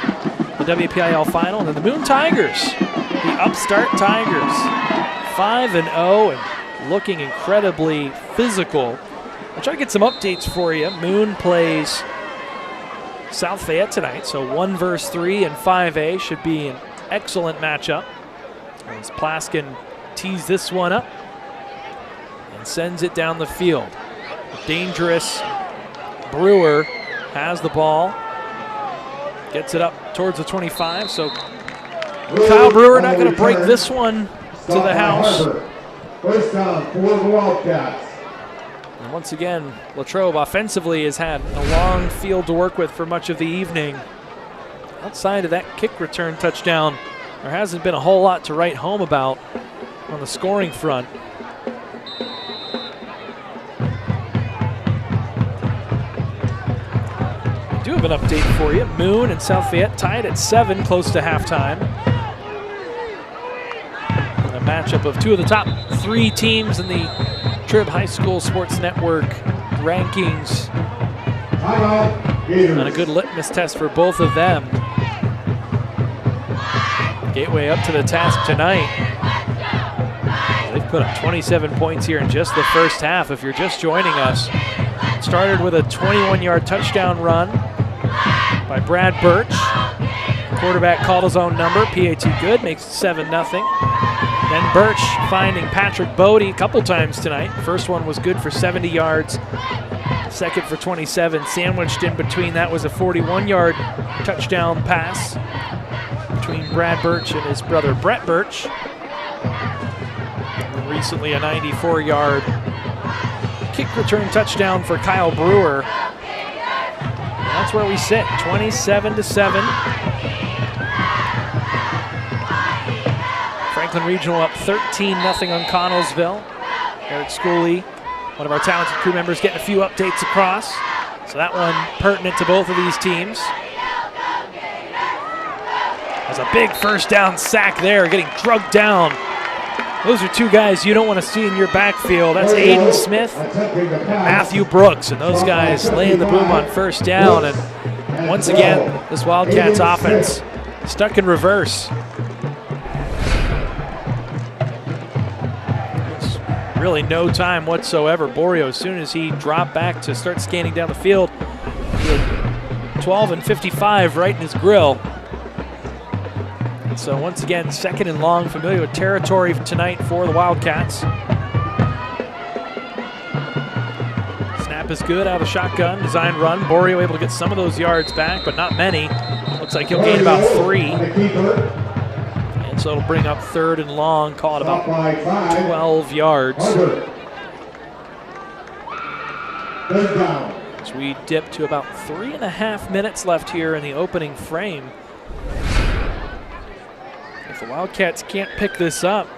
the WPIAL final. And then the Moon Tigers, the upstart Tigers, 5-0 and looking incredibly physical. I'll try to get some updates for you. Moon plays South Fayette tonight, so 1 versus 3 in 5A should be an excellent matchup. As Plaskin tees this one up and sends it down the field. A dangerous Brewer has the ball, gets it up towards the 25, so Kyle Brewer not going to break this one to the house. First down for the Wildcats. And once again, Latrobe offensively has had a long field to work with for much of the evening. Outside of that kick return touchdown, there hasn't been a whole lot to write home about on the scoring front. I do have an update for you. Moon and South Fayette tied at 7 close to halftime. A matchup of 2 of the top 3 teams in the Trib High School Sports Network rankings. And a good litmus test for both of them. Gateway up to the task tonight. They've put up 27 points here in just the first half. If you're just joining us, it started with a 21-yard touchdown run by Brad Birch. The quarterback called his own number. PAT good, makes it 7-0. Then Birch finding Patrick Bodie a couple times tonight. First one was good for 70 yards. Second for 27. Sandwiched in between that was a 41-yard touchdown pass between Brad Birch and his brother Brett Birch. And recently a 94-yard kick return touchdown for Kyle Brewer. And that's where we sit, 27-7. Franklin Regional up 13-0 on Connellsville. Eric Schooley, one of our talented crew members, getting a few updates across. So that one pertinent to both of these teams. There's a big first down sack there, getting drugged down. Those are 2 guys you don't want to see in your backfield. That's Aiden Smith and Matthew Brooks, and those guys laying the boom on first down. And once again, this Wildcats offense stuck in reverse. Really no time whatsoever. Borio, as soon as he dropped back to start scanning down the field, he had 12 and 55 right in his grill. And so once again, 2nd and long, familiar with territory tonight for the Wildcats. Snap is good out of the shotgun, design run. Borio able to get some of those yards back, but not many. Looks like he'll gain about 3. And so it'll bring up 3rd and long, call it about 12 yards. As we dip to about 3.5 minutes left here in the opening frame. If the Wildcats can't pick this up,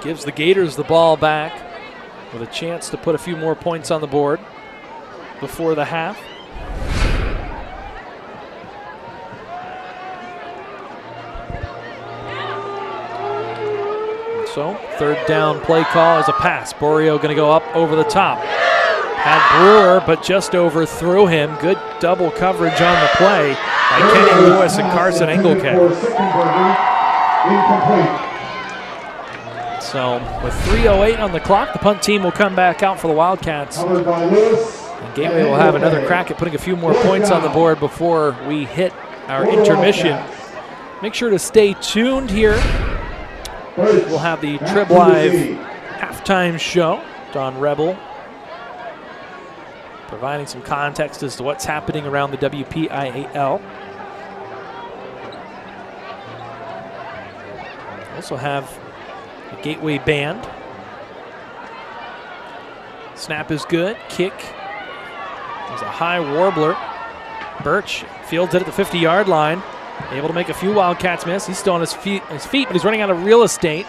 gives the Gators the ball back with a chance to put a few more points on the board before the half. And so, third down play call is a pass. Borio going to go up over the top. Had Brewer, but just overthrew him. Good double coverage on the play by Kenny Lewis and Carson Engelke. So with 3:08 on the clock, the punt team will come back out for the Wildcats. And Gateway will have another crack at putting a few more points on the board before we hit our intermission. Make sure to stay tuned here. We'll have the Trib Live halftime show. Don Rebel providing some context as to what's happening around the WPIAL. Also have the Gateway band. Snap is good. Kick is a high warbler. Birch fields it at the 50-yard line. Able to make a few Wildcats miss. He's still on his feet, but he's running out of real estate.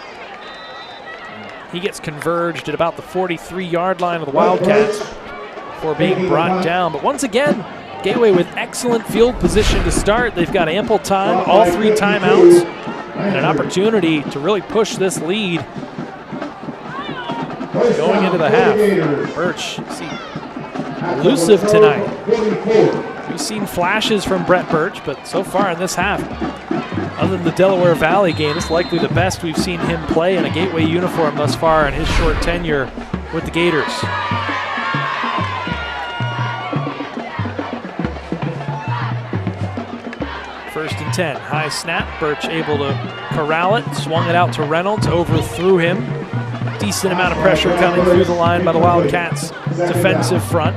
He gets converged at about the 43-yard line of the Wildcats before being brought down. But once again, Gateway with excellent field position to start. They've got ample time, all 3 timeouts, and an opportunity to really push this lead going into the half. Birch, elusive tonight. We've seen flashes from Brett Birch, but so far in this half, other than the Delaware Valley game, it's likely the best we've seen him play in a Gateway uniform thus far in his short tenure with the Gators. First and 10, high snap. Birch able to corral it, swung it out to Reynolds, overthrew him. Decent amount of pressure coming through the line by the Wildcats' defensive front.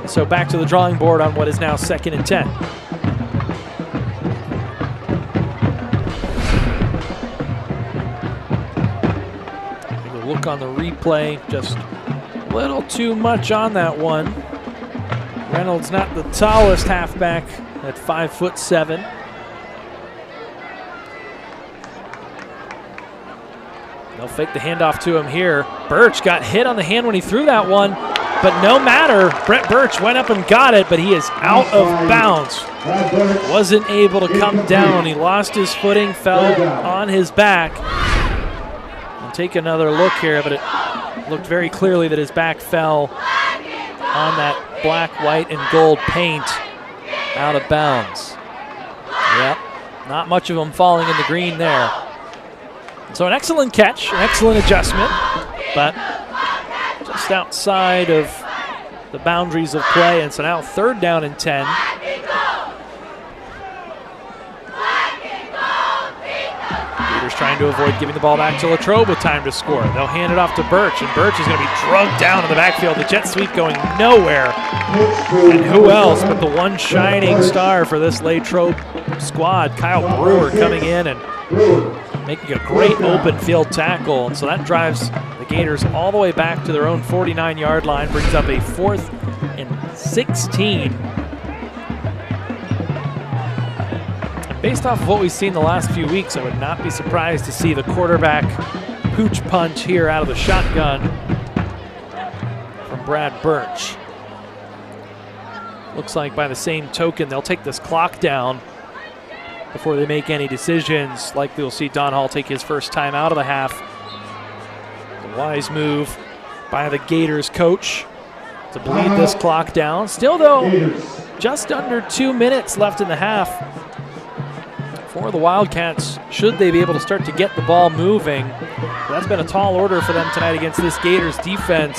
So back to the drawing board on what is now 2nd and 10. Take a look on the replay, just a little too much on that one. Reynolds not the tallest halfback at 5'7". They'll fake the handoff to him here. Birch got hit on the hand when he threw that one, but no matter. Brett Birch went up and got it, but he is out of bounds. Wasn't able to come down. He lost his footing, fell on his back. We'll take another look here, but it looked very clearly that his back fell on that black, white, and gold paint out of bounds. Yep, not much of them falling in the green there. So an excellent catch, an excellent adjustment, but just outside of the boundaries of play. And so now 3rd down and 10. Gators trying to avoid giving the ball back to Latrobe with time to score. They'll hand it off to Birch, and Birch is going to be drugged down in the backfield. The jet sweep going nowhere. And who else but the one shining star for this Latrobe squad, Kyle Brewer, coming in and making a great open field tackle. And so that drives the Gators all the way back to their own 49-yard line, brings up a 4th and 16. And based off of what we've seen the last few weeks, I would not be surprised to see the quarterback pooch punt here out of the shotgun from Brad Birch. Looks like by the same token, they'll take this clock down before they make any decisions. Likely we'll see Don Hall take his first time out of the half. A wise move by the Gators coach to bleed this clock down. Still though, just under 2 minutes left in the half for the Wildcats, should they be able to start to get the ball moving. That's been a tall order for them tonight against this Gators defense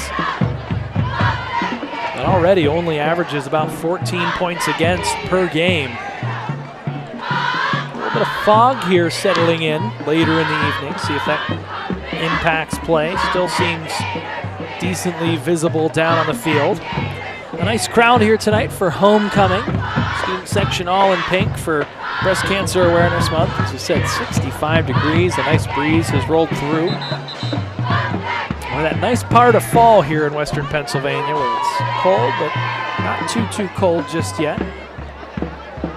that already only averages about 14 points against per game. A bit of fog here settling in later in the evening. See if that impacts play. Still seems decently visible down on the field. A nice crowd here tonight for homecoming. Student section all in pink for Breast Cancer Awareness Month. As we said, 65 degrees. A nice breeze has rolled through. We're that nice part of fall here in western Pennsylvania where it's cold, but not too cold just yet.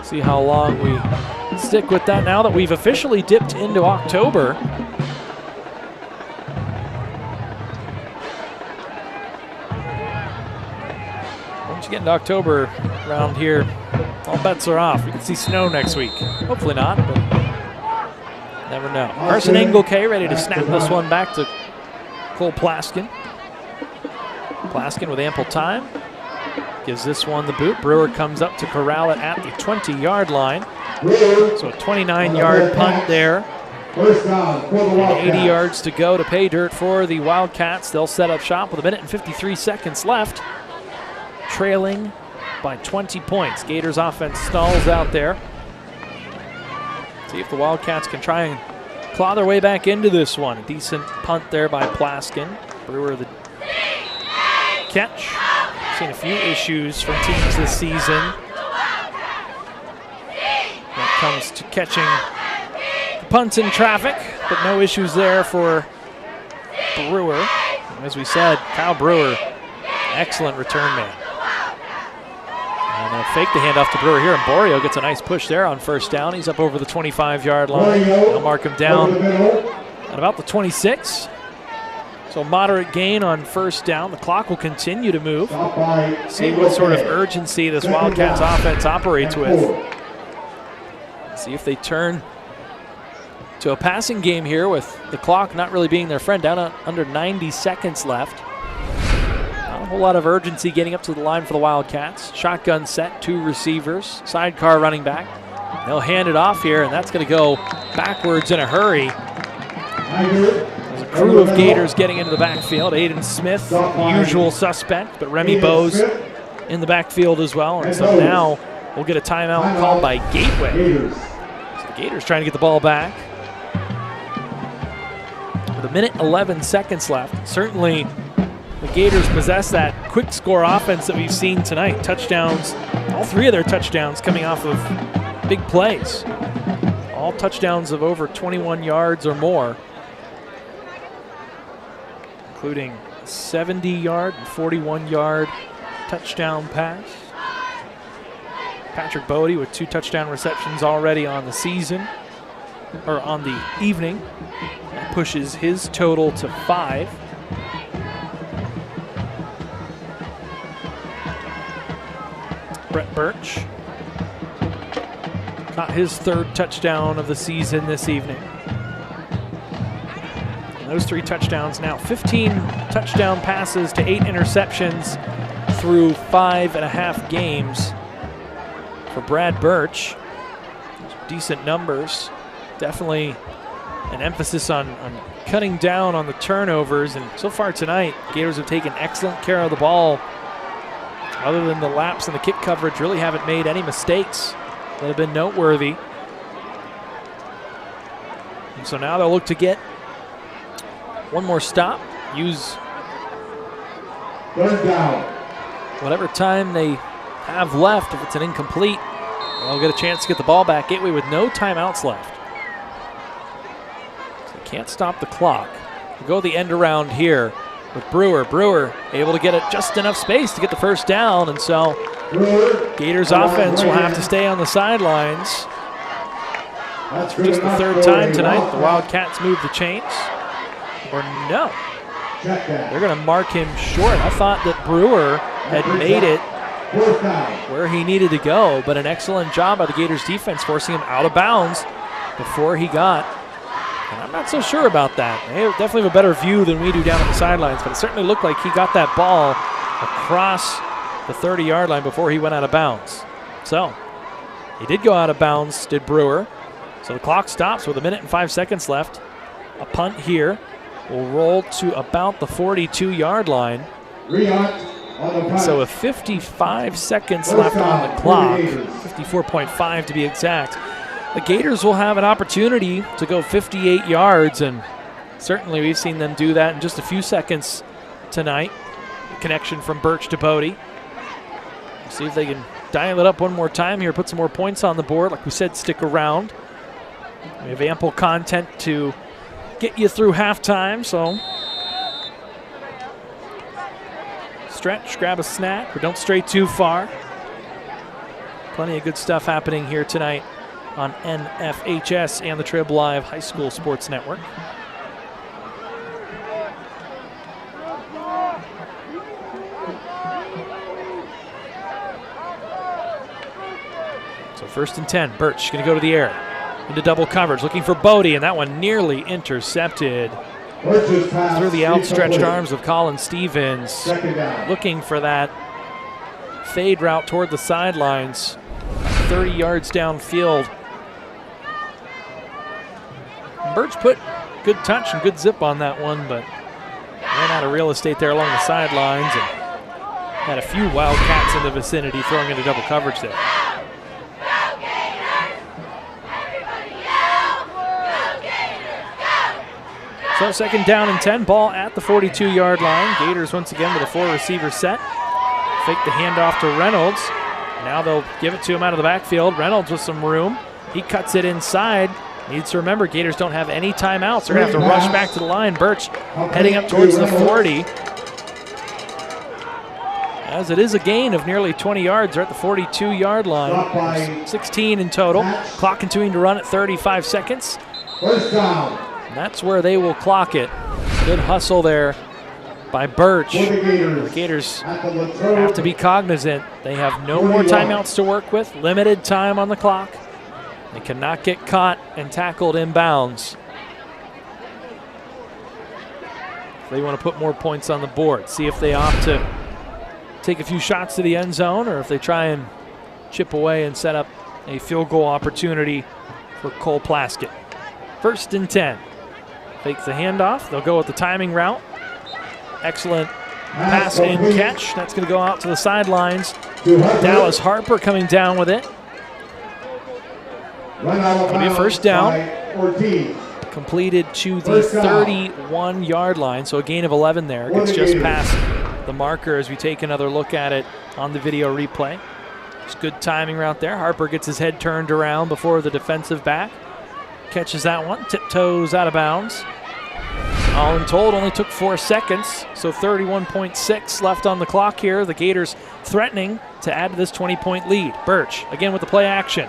See how long we stick with that now that we've officially dipped into October. Once you get into October around here, all bets are off. We can see snow next week. Hopefully not, but never know. Carson Engelke ready to snap this one back to Cole Plaskin. Plaskin with ample time. Gives this one the boot. Brewer comes up to corral it at the 20-yard line. So a 29-yard punt there. And 80 yards to go to pay dirt for the Wildcats. They'll set up shop with 1 minute and 53 seconds left. Trailing by 20 points. Gators offense stalls out there. See if the Wildcats can try and claw their way back into this one. A decent punt there by Plaskin. Brewer the catch. Seen a few issues from teams this season when it comes to catching punts in traffic, but no issues there for Brewer. And as we said, Kyle Brewer, excellent return man. And they'll fake the handoff to Brewer here, and Borio gets a nice push there on first down. He's up over the 25-yard line. They'll mark him down at about the 26. So moderate gain on first down. The clock will continue to move. See what sort of urgency this Wildcats offense operates with. See if they turn to a passing game here with the clock not really being their friend. Down under 90 seconds left. Not a whole lot of urgency getting up to the line for the Wildcats. Shotgun set, 2 receivers, sidecar running back. They'll hand it off here, and that's going to go backwards in a hurry. Crew of Gators getting into the backfield. Aiden Smith, the usual suspect, but Remy Bose in the backfield as well. And so now we'll get a timeout called by Gateway. So the Gators trying to get the ball back. With 1 minute 11 seconds left. Certainly the Gators possess that quick score offense that we've seen tonight. Touchdowns, all 3 of their touchdowns coming off of big plays. All touchdowns of over 21 yards or more, including a 70-yard and 41-yard touchdown pass. Patrick Bodie with 2 touchdown receptions already on the season, or on the evening. That pushes his total to 5. Brett Birch caught his 3rd touchdown of the season this evening. Those 3 touchdowns now. 15 touchdown passes to 8 interceptions through 5.5 games for Brad Birch. Decent numbers. Definitely an emphasis on cutting down on the turnovers. And so far tonight, Gators have taken excellent care of the ball. Other than the laps and the kick coverage, really haven't made any mistakes that have been noteworthy. And so now they'll look to get one more stop, use whatever time they have left. If it's an incomplete, they'll get a chance to get the ball back. Gateway with no timeouts left. So they can't stop the clock. We'll go the end around here with Brewer. Brewer able to get it just enough space to get the first down, and so Gators offense will have to stay on the sidelines. That's for just the 3rd time tonight. The Wildcats move the chains. Or no, they're going to mark him short. I thought that Brewer had made it where he needed to go, but an excellent job by the Gators defense forcing him out of bounds before he got. And I'm not so sure about that. They definitely have a better view than we do down at the sidelines, but it certainly looked like he got that ball across the 30-yard line before he went out of bounds. So he did go out of bounds, did Brewer. So the clock stops with 1 minute and 5 seconds left. A punt here will roll to about the 42-yard line. So with 55 seconds left on the clock, 54.5 to be exact, the Gators will have an opportunity to go 58 yards, and certainly we've seen them do that in just a few seconds tonight. Connection from Birch to Bodie. See if they can dial it up one more time here, put some more points on the board. Like we said, stick around. We have ample content to get you through halftime, so stretch, grab a snack, but don't stray too far. Plenty of good stuff happening here tonight on NFHS and the Trib Live High School Sports Network. So 1st and 10, Birch going to go to the air. Into double coverage, looking for Bodie, and that one nearly intercepted through the outstretched arms of Colin Stevens. Looking for that fade route toward the sidelines, 30 yards downfield. Birch put good touch and good zip on that one, but ran out of real estate there along the sidelines and had a few Wildcats in the vicinity throwing into double coverage there. So 2nd down and 10, ball at the 42-yard line. Gators once again with a 4-receiver set. Fake the handoff to Reynolds. Now they'll give it to him out of the backfield. Reynolds with some room. He cuts it inside. Needs to remember, Gators don't have any timeouts. They're going to have to rush back to the line. Birch heading up towards the 40. As it is a gain of nearly 20 yards. They're at the 42-yard line. 16 in total. Clock continuing to run at 35 seconds. First down. And that's where they will clock it. Good hustle there by Birch. The Gators have to be cognizant. They have no more timeouts to work with. Limited time on the clock. They cannot get caught and tackled inbounds. They want to put more points on the board. See if they opt to take a few shots to the end zone or if they try and chip away and set up a field goal opportunity for Cole Plaskett. 1st and 10. Fake the handoff. They'll go with the timing route. Excellent pass and catch. That's going to go out to the sidelines. Dallas Harper coming down with it. It'll be a 1st down. Completed to the 31-yard line, so a gain of 11 there. Gets just past the marker as we take another look at it on the video replay. It's good timing route there. Harper gets his head turned around before the defensive back. Catches that one, tiptoes out of bounds. All in told, only took 4 seconds, so 31.6 left on the clock here. The Gators threatening to add to this 20-point lead. Birch, again with the play action.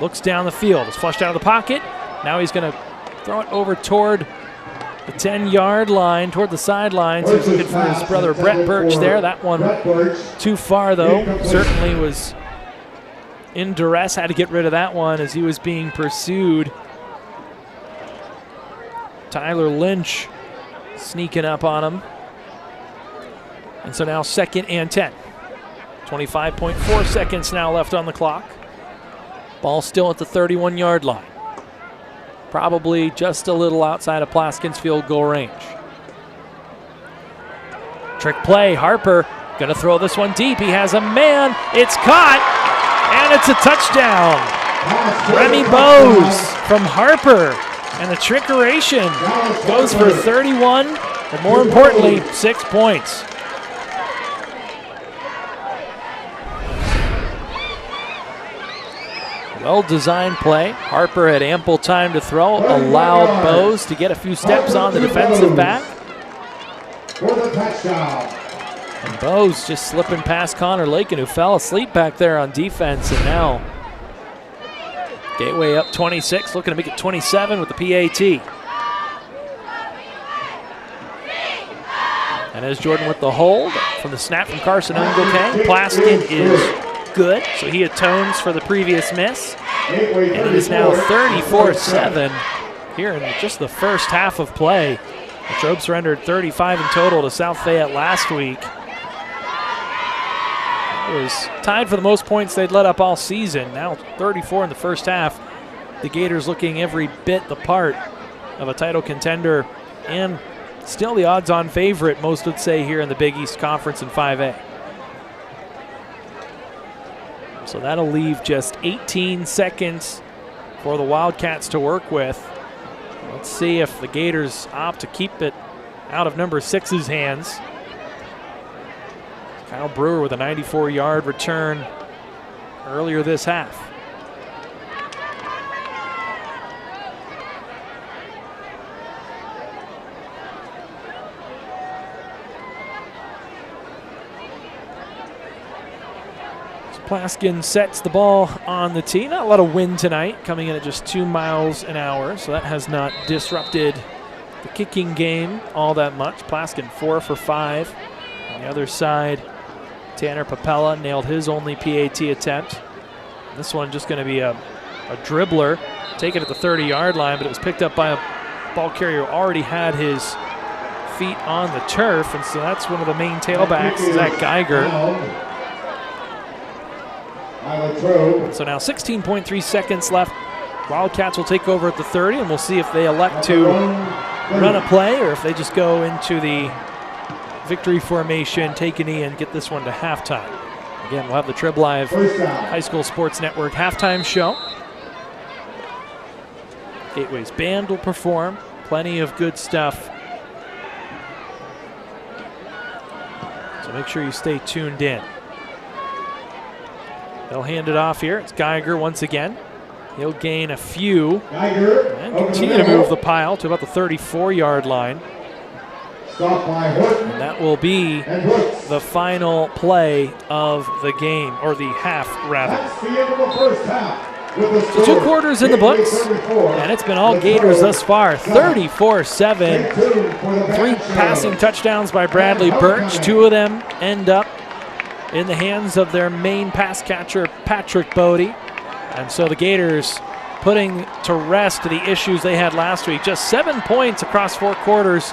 Looks down the field, it's flushed out of the pocket. Now he's going to throw it over toward the 10-yard line, toward the sidelines. He's looking for his brother Brett Birch there. That one too far, though. Certainly was in duress, had to get rid of that one as he was being pursued. Tyler Lynch sneaking up on him. And so now 2nd and 10. 25.4 seconds now left on the clock. Ball still at the 31-yard line. Probably just a little outside of Plaskin's field goal range. Trick play, Harper gonna throw this one deep. He has a man, it's caught, and it's a touchdown. Remy Bowes from Harper. And the trickeration goes for 31, and more importantly, 6 points. Well-designed play. Harper had ample time to throw, allowed Bowes to get a few steps on the defensive back. And Bowes just slipping past Connor Lakin, who fell asleep back there on defense, and now Gateway up 26, looking to make it 27 with the PAT. And as Jordan with the hold from the snap from Carson Ungelkang, Plaskett is good, so he atones for the previous miss. And it is now 34-7 here in just the first half of play. The Latrobe surrendered 35 in total to South Fayette last week. It was tied for the most points they'd let up all season. Now 34 in the first half. The Gators looking every bit the part of a title contender and still the odds-on favorite, most would say, here in the Big East Conference in 5A. So that'll leave just 18 seconds for the Wildcats to work with. Let's see if the Gators opt to keep it out of number 6's hands. Kyle Brewer with a 94-yard return earlier this half. Plaskin sets the ball on the tee. Not a lot of wind tonight, coming in at just 2 miles an hour, so that has not disrupted the kicking game all that much. Plaskin 4 for 5. On the other side, Tanner Papella nailed his only PAT attempt. This one just going to be a dribbler, taken at the 30-yard line, but it was picked up by a ball carrier who already had his feet on the turf, and so that's one of the main tailbacks, Zach Geiger. So now 16.3 seconds left. Wildcats will take over at the 30, and we'll see if they elect to run a play or if they just go into the victory formation, take a knee, and get this one to halftime. Again, we'll have the Trib Live High School Sports Network halftime show. Gateway's band will perform. Plenty of good stuff. So make sure you stay tuned in. They'll hand it off here. It's Geiger once again. He'll gain a few and continue to move the pile to about the 34-yard line. And that will be the final play of the game, or the half, rather. So 2 quarters in the books, and it's been all Gators thus far. 34-7. 3 passing touchdowns by Bradley Birch. 2 of them end up in the hands of their main pass catcher, Patrick Bodie. And so the Gators putting to rest the issues they had last week. Just 7 points across 4 quarters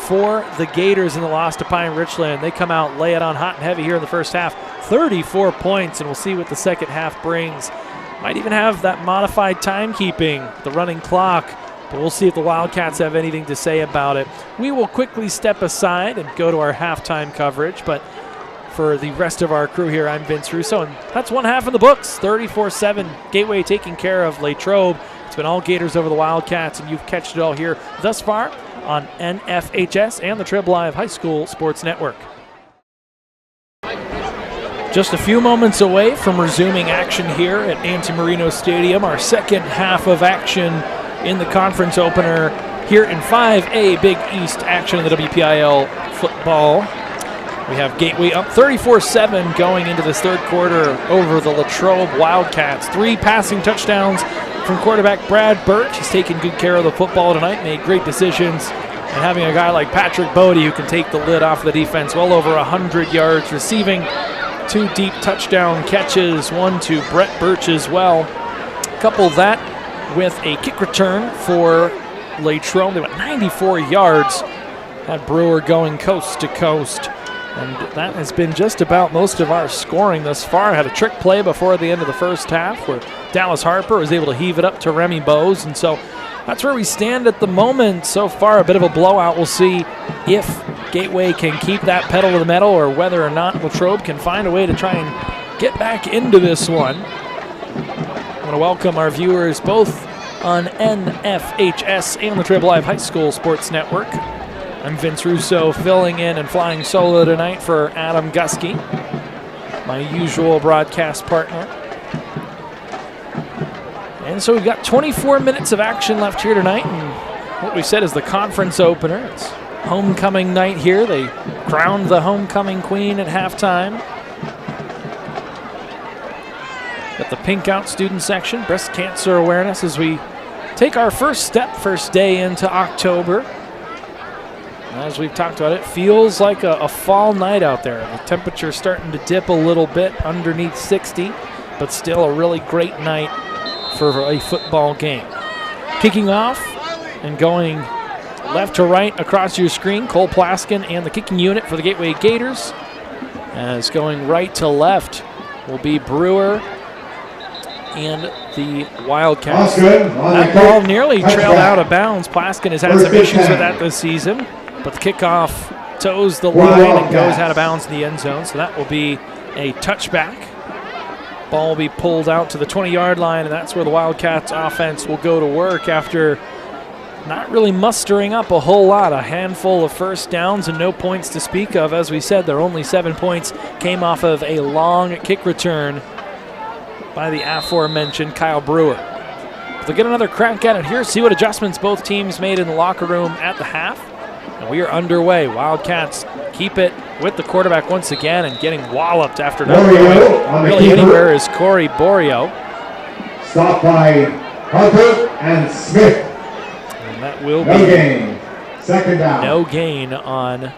for the Gators in the loss to Pine Richland. They come out, lay it on hot and heavy here in the first half. 34 points, and we'll see what the second half brings. Might even have that modified timekeeping, the running clock, but we'll see if the Wildcats have anything to say about it. We will quickly step aside and go to our halftime coverage, but for the rest of our crew here, I'm Vince Russo, and that's one half in the books. 34-7, Gateway taking care of Latrobe. It's been all Gators over the Wildcats, and you've catched it all here thus far on NFHS and the Trib Live High School Sports Network. Just a few moments away from resuming action here at Anti-Marino Stadium, our second half of action in the conference opener here in 5A Big East action in the WPIAL football. We have Gateway up 34-7 going into this third quarter over the Latrobe Wildcats. 3 passing touchdowns from quarterback Brad Birch. He's taken good care of the football tonight, made great decisions. And having a guy like Patrick Bodie who can take the lid off the defense, well over 100 yards receiving, 2 deep touchdown catches, 1 to Brett Birch as well. Couple that with a kick return for Latrobe. They went 94 yards. Had Brewer going coast to coast. And that has been just about most of our scoring thus far. Had a trick play before the end of the first half where Dallas Harper was able to heave it up to Remy Bose. And so that's where we stand at the moment. So far, a bit of a blowout. We'll see if Gateway can keep that pedal to the metal or whether or not Latrobe can find a way to try and get back into this one. I want to welcome our viewers both on NFHS and the Trib Live High School Sports Network. I'm Vince Russo, filling in and flying solo tonight for Adam Gusky, my usual broadcast partner. And so we've got 24 minutes of action left here tonight, and what we said is the conference opener. It's homecoming night here. They crowned the homecoming queen at halftime. Got the pink out student section, breast cancer awareness as we take our first day into October. As we've talked about, it feels like a fall night out there. The temperature's starting to dip a little bit underneath 60, but still a really great night for a football game. Kicking off and going left to right across your screen, Cole Plaskin and the kicking unit for the Gateway Gators. As going right to left will be Brewer and the Wildcats. That ball nearly trailed out of bounds. Plaskin has had some issues with that this season. But the kickoff toes the line and goes out of bounds in the end zone. So that will be a touchback. Ball will be pulled out to the 20-yard line, and that's where the Wildcats offense will go to work after not really mustering up a whole lot. A handful of first downs and no points to speak of. As we said, their only 7 points came off of a long kick return by the aforementioned Kyle Brewer. They'll get another crack at it here, see what adjustments both teams made in the locker room at the half. And we are underway. Wildcats keep it with the quarterback once again and getting walloped after not going really anywhere is Corey Borio. Stopped by Harper and Smith. And that will No be gain. Second down. no gain on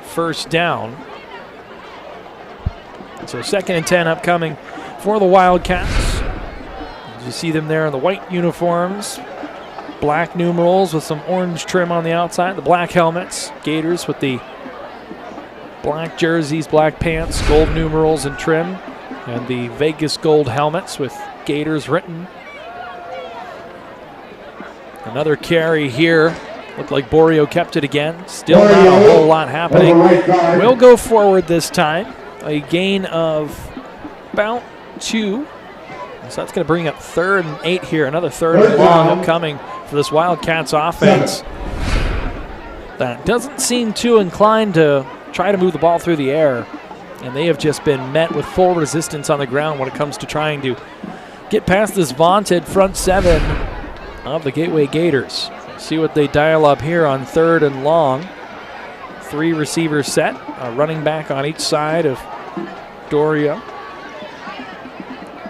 first down. So 2nd and 10 upcoming for the Wildcats. You see them there in the white uniforms, black numerals with some orange trim on the outside, the black helmets. Gators with the black jerseys, black pants, gold numerals and trim, and the Vegas gold helmets with Gators written. Another carry here. Looked like Borio kept it again. Still not a whole lot happening. We'll go forward this time. A gain of about 2. So that's going to bring up 3rd and 8 here. Another 3rd and long upcoming for this Wildcats offense that doesn't seem too inclined to try to move the ball through the air. And they have just been met with full resistance on the ground when it comes to trying to get past this vaunted front 7 of the Gateway Gators. See what they dial up here on 3rd and long. 3 receivers set, a running back on each side of Doria.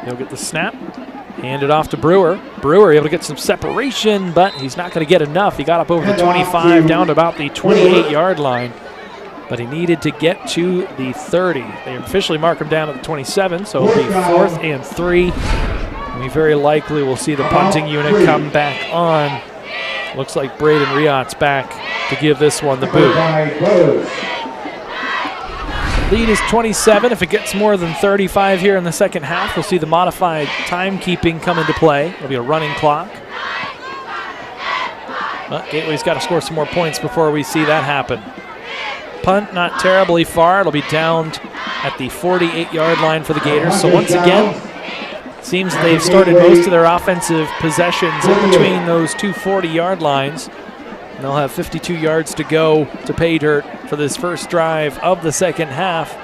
He'll get the snap, hand it off to Brewer. Brewer able to get some separation, but he's not going to get enough. He got up over the 25, down to about the 28-yard line, but he needed to get to the 30. They officially mark him down at the 27, so it'll be 4th and 3. We very likely will see the punting unit come back on. Looks like Braden Riot's back to give this one the boot. Lead is 27. If it gets more than 35 here in the second half, we'll see the modified timekeeping come into play. It'll be a running clock. But Gateway's got to score some more points before we see that happen. Punt not terribly far. It'll be down at the 48-yard line for the Gators. So once again, seems they've started most of their offensive possessions in between those two 40-yard lines. And they'll have 52 yards to go to pay dirt for this first drive of the second half.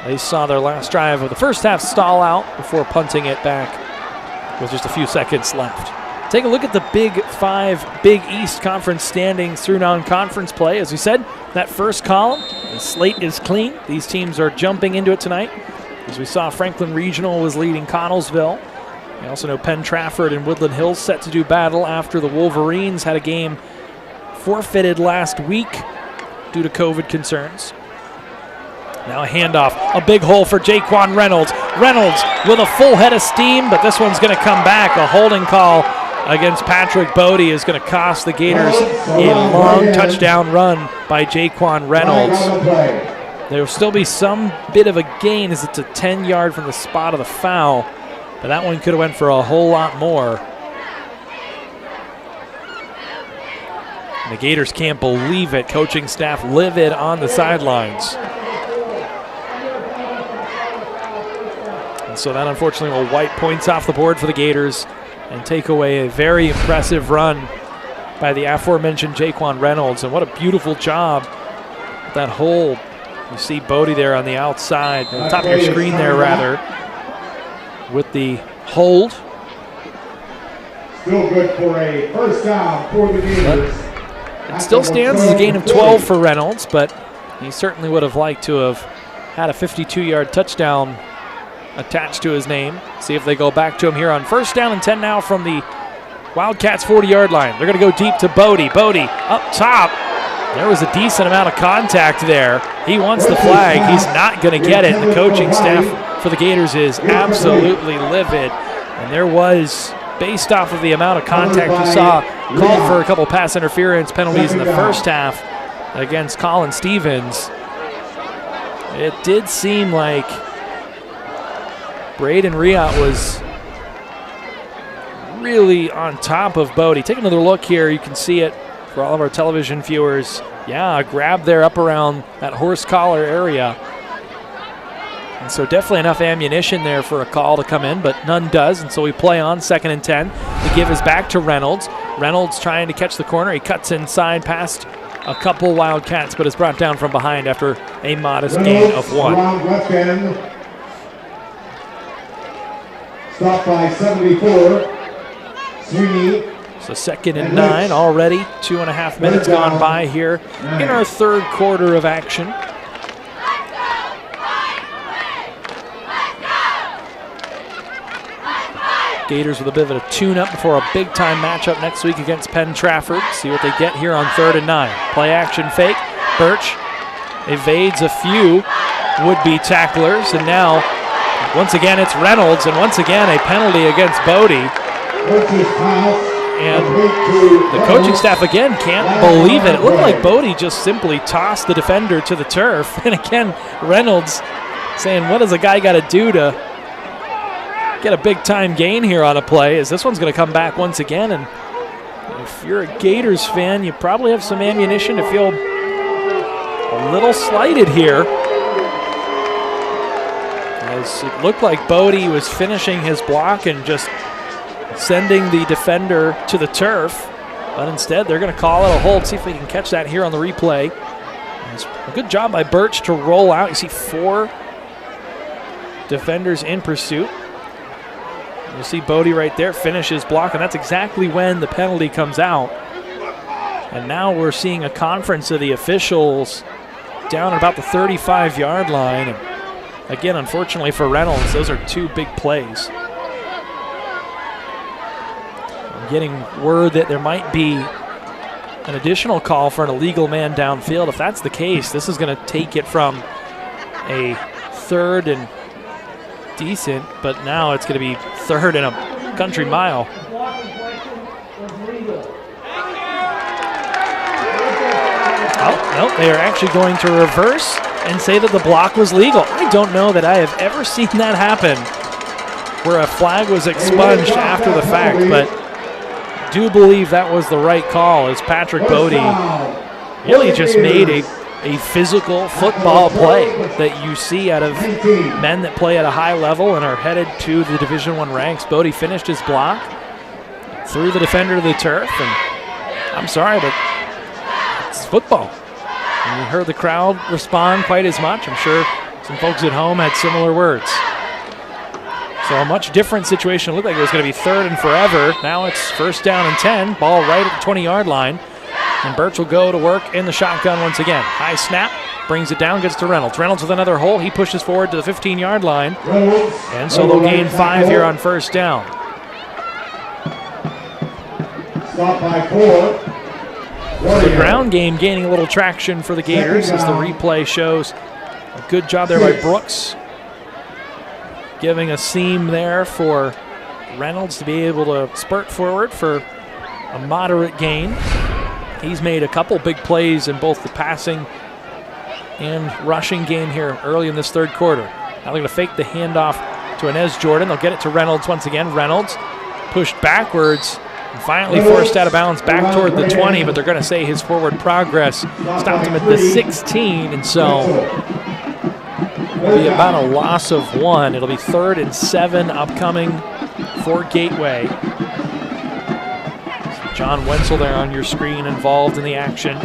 They saw their last drive of the first half stall out before punting it back with just a few seconds left. Take a look at the Big 5 Big East Conference standings through non-conference play. As we said, that first column, the slate is clean. These teams are jumping into it tonight. As we saw, Franklin Regional was leading Connellsville. We also know Penn Trafford and Woodland Hills set to do battle after the Wolverines had a game forfeited last week due to COVID concerns. Now a handoff, a big hole for Jaquan Reynolds. Reynolds with a full head of steam, but this one's going to come back. A holding call against Patrick Bodie is going to cost the Gators a long touchdown run by Jaquan Reynolds. There will still be some bit of a gain as it's a 10-yard from the spot of the foul, but that one could have went for a whole lot more. And the Gators can't believe it. Coaching staff livid on the sidelines. And so that unfortunately will wipe points off the board for the Gators and take away a very impressive run by the aforementioned Jaquan Reynolds. And what a beautiful job. That hold. You see Bodie there on the outside, on the top of your screen there rather, with the hold. Still good for a first down for the Gators. It still stands as a gain of 12 for Reynolds, but he certainly would have liked to have had a 52-yard touchdown attached to his name. See if they go back to him here on first down and 10 now from the Wildcats 40-yard line. They're going to go deep to Bodie. Bodie up top. There was a decent amount of contact there. He wants the flag. He's not going to get it. The coaching staff for the Gators is absolutely livid. And there was, based off of the amount of contact we saw, called for a couple pass interference penalties in the first half against Colin Stevens. It did seem like Braden Riot was really on top of Bodie. Take another look here. You can see it for all of our television viewers. Yeah, a grab there up around that horse collar area. And so definitely enough ammunition there for a call to come in, but none does. And so we play on 2nd and 10. The give is back to Reynolds. Reynolds trying to catch the corner. He cuts inside past a couple Wildcats, but is brought down from behind after a modest gain of 1. Stopped by 74. Sweeney. So 2nd and 9 already. 2.5 minutes gone by here in our third quarter of action. Gators with a bit of a tune-up before a big-time matchup next week against Penn Trafford. See what they get here on 3rd and 9. Play action fake. Birch evades a few would-be tacklers, and now once again it's Reynolds, and once again a penalty against Bodie. And the coaching staff again can't believe it. It looked like Bodie just simply tossed the defender to the turf. And again, Reynolds saying, what does a guy got to do to get a big-time gain here on a play, as this one's going to come back once again. And if you're a Gators fan, you probably have some ammunition to feel a little slighted here, as it looked like Bodie was finishing his block and just sending the defender to the turf, but instead they're going to call it a hold. See if we can catch that here on the replay. It's a good job by Birch to roll out. You see 4 defenders in pursuit. You'll see Bodie right there finish his block, and that's exactly when the penalty comes out. And now we're seeing a conference of the officials down at about the 35-yard line. And again, unfortunately for Reynolds, those are 2 big plays. I'm getting word that there might be an additional call for an illegal man downfield. If that's the case, this is going to take it from a 3rd and decent, but now it's going to be 3rd and a country mile. Oh, no, they are actually going to reverse and say that the block was legal. I don't know that I have ever seen that happen, where a flag was expunged after the fact, but I do believe that was the right call, as Patrick Bodie really just made a physical football play that you see out of men that play at a high level and are headed to the Division I ranks. Bodie finished his block, threw the defender to the turf, and I'm sorry, but it's football. And you heard the crowd respond quite as much. I'm sure some folks at home had similar words. So a much different situation. It looked like it was going to be 3rd and forever. Now it's 1st down and 10, ball right at the 20-yard line. And Birch will go to work in the shotgun once again. High snap, brings it down, gets to Reynolds. Reynolds with another hole. He pushes forward to the 15-yard line. And so they'll gain 5 here on 1st down. Stop by 4. The ground game gaining a little traction for the Gators, as the replay shows a good job there by Brooks, giving a seam there for Reynolds to be able to spurt forward for a moderate gain. He's made a couple big plays in both the passing and rushing game here early in this 3rd quarter. Now they're going to fake the handoff to Inez Jordan. They'll get it to Reynolds once again. Reynolds pushed backwards and finally forced out of bounds back toward the 20, but they're going to say his forward progress stopped him at the 16, and so it'll be about a loss of 1. It'll be 3rd and 7 upcoming for Gateway. John Wenzel there on your screen, involved in the action.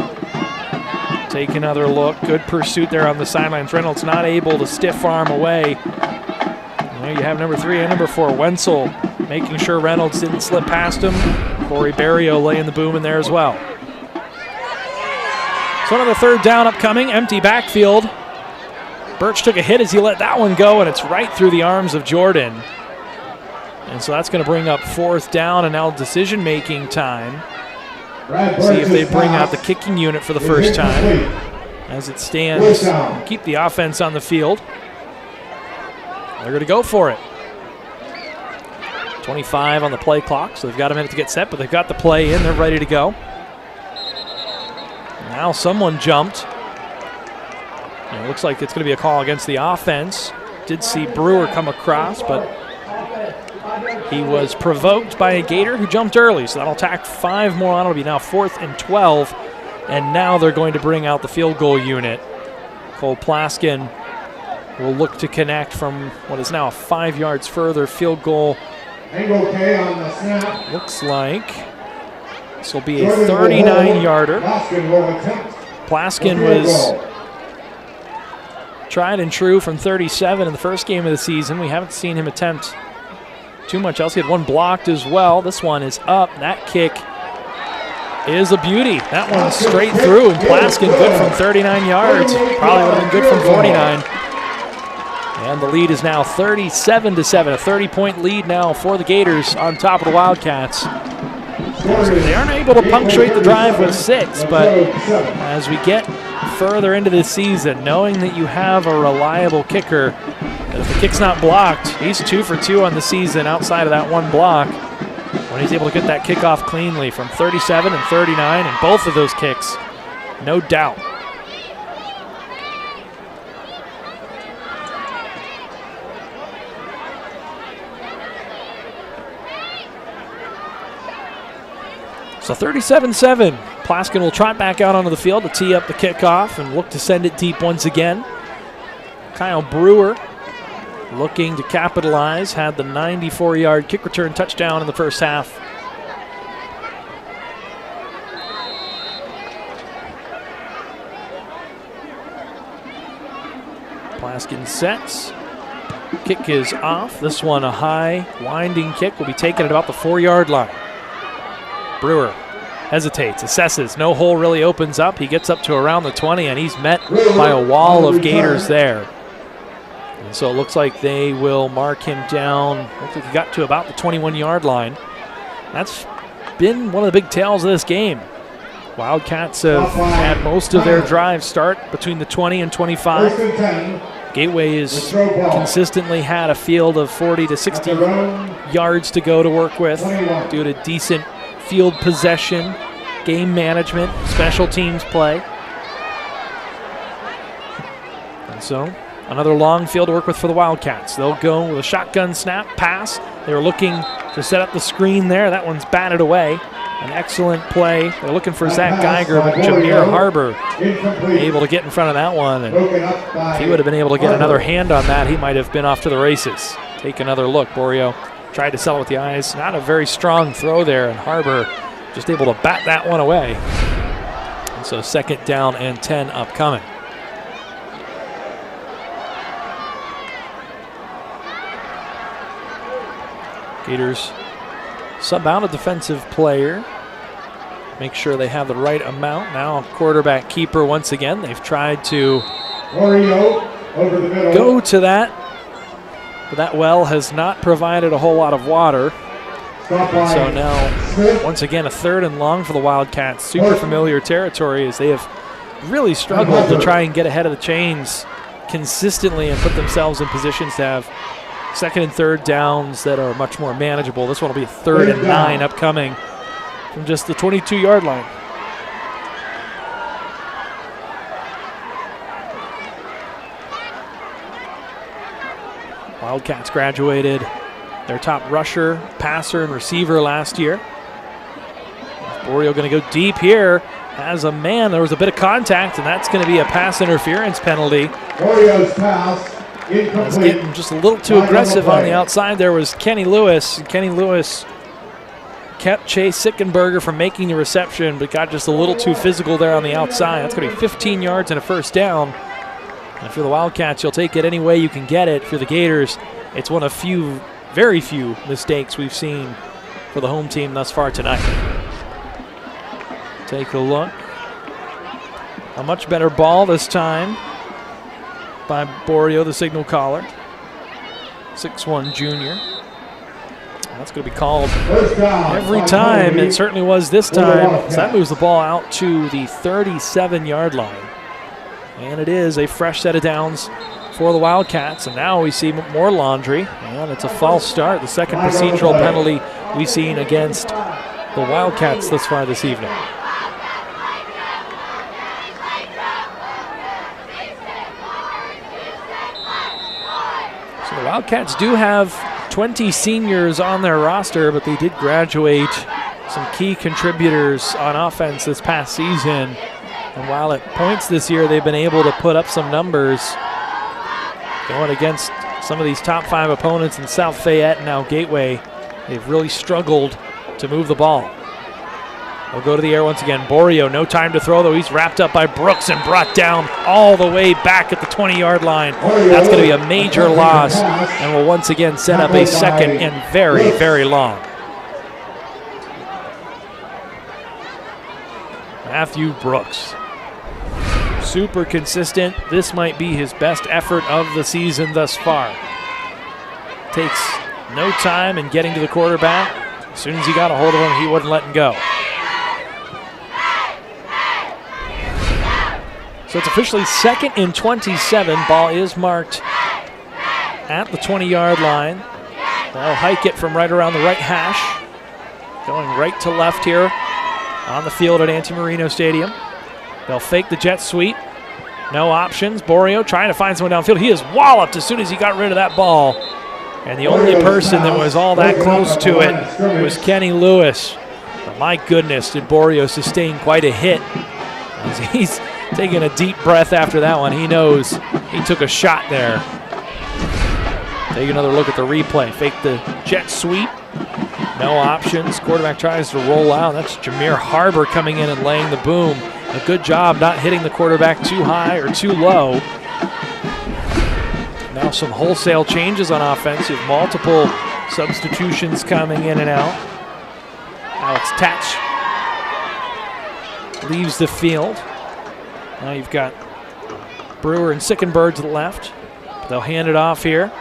Take another look. Good pursuit there on the sidelines. Reynolds not able to stiff arm away. There you have number 3 and number 4, Wenzel, making sure Reynolds didn't slip past him. Corey Barrio laying the boom in there as well. So another 3rd down upcoming, empty backfield. Birch took a hit as he let that one go, and it's right through the arms of Jordan. And so that's going to bring up 4th down, and now decision-making time. See if they bring out the kicking unit for the first time. As it stands, keep the offense on the field. They're going to go for it. 25 on the play clock, so they've got a minute to get set, but they've got the play in. They're ready to go. Now someone jumped. And it looks like it's going to be a call against the offense. Did see Brewer come across, but he was provoked by a Gator who jumped early, so that'll tack 5 more on. It'll be now 4th and 12, and now they're going to bring out the field goal unit. Cole Plaskin will look to connect from what is now a 5 yards further field goal. Looks like this will be a 39-yarder. Plaskin was tried and true from 37 in the first game of the season. We haven't seen him attempt too much else. He had one blocked as well. This one is up. That kick is a beauty. That one's straight through, and Plaskin good from 39 yards. Probably would have been good from 49. And the lead is now 37-7, a 30-point lead now for the Gators on top of the Wildcats. So they aren't able to punctuate the drive with 6, but as we get further into this season, knowing that you have a reliable kicker, that if the kick's not blocked, he's 2 for 2 on the season outside of that one block. When he's able to get that kick off cleanly from 37 and 39, and both of those kicks, no doubt. So 37-7, Plaskin will trot back out onto the field to tee up the kickoff and look to send it deep once again. Kyle Brewer looking to capitalize, had the 94-yard kick return touchdown in the first half. Plaskin sets. Kick is off. This one a high, winding kick will be taken at about the 4-yard line. Brewer hesitates, assesses. No hole really opens up. He gets up to around the 20, and he's met by a wall of Gators there. And so it looks like they will mark him down. Looks like he got to about the 21-yard line. That's been one of the big tales of this game. Wildcats have had most of their drives start between the 20 and 25. Gateway has consistently had a field of 40 to 60 yards to go to work with due to decent field possession, game management, special teams play. And so another long field to work with for the Wildcats. They'll go with a shotgun snap pass. They were looking to set up the screen there. That one's batted away. An excellent play. They're looking for Zach Geiger, but Jameer Harbor able to get in front of that one. And if he would have been able to get another hand on that, he might have been off to the races. Take another look. Borio tried to sell it with the eyes. Not a very strong throw there, and Harbor just able to bat that one away. And so 2nd down and 10 upcoming. Gators sub out a defensive player. Make sure they have the right amount. Now quarterback keeper once again. They've tried to go to that, but that well has not provided a whole lot of water. So now, once again, a 3rd and long for the Wildcats. Super familiar territory as they have really struggled to try and get ahead of the chains consistently and put themselves in positions to have 2nd and 3rd downs that are much more manageable. This one will be a 3rd and 9 upcoming from just the 22-yard line. Wildcats graduated their top rusher, passer, and receiver last year. Borio going to go deep here. Has a man. There was a bit of contact, and that's going to be a pass interference penalty. Borio's pass. He's getting just a little too aggressive on the outside. There was Kenny Lewis. Kenny Lewis kept Chase Sickenberger from making the reception, but got just a little too physical there on the outside. That's going to be 15 yards and a 1st down. And for the Wildcats, you'll take it any way you can get it. For the Gators, it's one of very few mistakes we've seen for the home team thus far tonight. Take a look. A much better ball this time by Borio, the signal caller. 6'1" junior. That's going to be called every time. It certainly was this time. So that moves the ball out to the 37-yard line. And it is a fresh set of downs for the Wildcats. And now we see more laundry. And it's a false start. The 2nd procedural penalty we've seen against the Wildcats thus far this evening. So the Wildcats do have 20 seniors on their roster, but they did graduate some key contributors on offense this past season. And while at points this year they've been able to put up some numbers going against some of these top 5 opponents in South Fayette and now Gateway, they've really struggled to move the ball. They'll go to the air once again. Borio, no time to throw, though. He's wrapped up by Brooks and brought down all the way back at the 20-yard line. That's going to be a major loss and will once again set up a second and very, very long. Matthew Brooks. Super consistent. This might be his best effort of the season thus far. Takes no time in getting to the quarterback. As soon as he got a hold of him, he wouldn't let him go. So it's officially 2nd and 27. Ball is marked at the 20-yard line. They'll hike it from right around the right hash. Going right to left here on the field at Auntie Marino Stadium. They'll fake the jet sweep. No options. Borio trying to find someone downfield. He is walloped as soon as he got rid of that ball. And the only person that was all that close to it was Kenny Lewis. But my goodness, did Borio sustain quite a hit. As he's taking a deep breath after that one. He knows he took a shot there. Take another look at the replay. Fake the jet sweep. No options. Quarterback tries to roll out. That's Jameer Harbor coming in and laying the boom. A good job not hitting the quarterback too high or too low. Now some wholesale changes on offense. You have multiple substitutions coming in and out. Alex Tatch leaves the field. Now you've got Brewer and Sickenberg to the left. They'll hand it off here.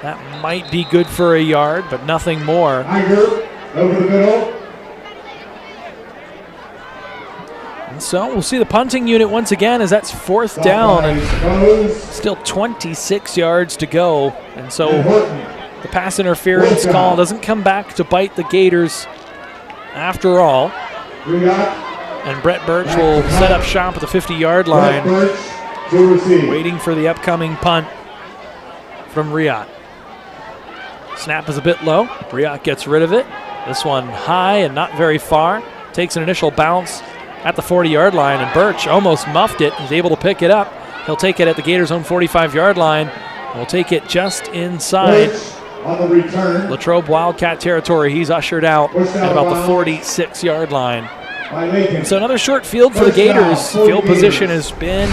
That might be good for a yard, but nothing more. Over the middle. And so we'll see the punting unit once again as that's 4th down and still 26 yards to go. And so the pass interference call doesn't come back to bite the Gators after all. And Brett Birch will set up shop at the 50-yard line, waiting for the upcoming punt from Riot. Snap is a bit low. Riot gets rid of it. This one high and not very far. Takes an initial bounce at the 40-yard line, and Birch almost muffed it. He's able to pick it up. He'll take it at the Gators' own 45-yard line. We'll take it just inside on the return. Latrobe Wildcat territory. He's ushered out at about the 46-yard line. So another short field for the Gators. Field position has been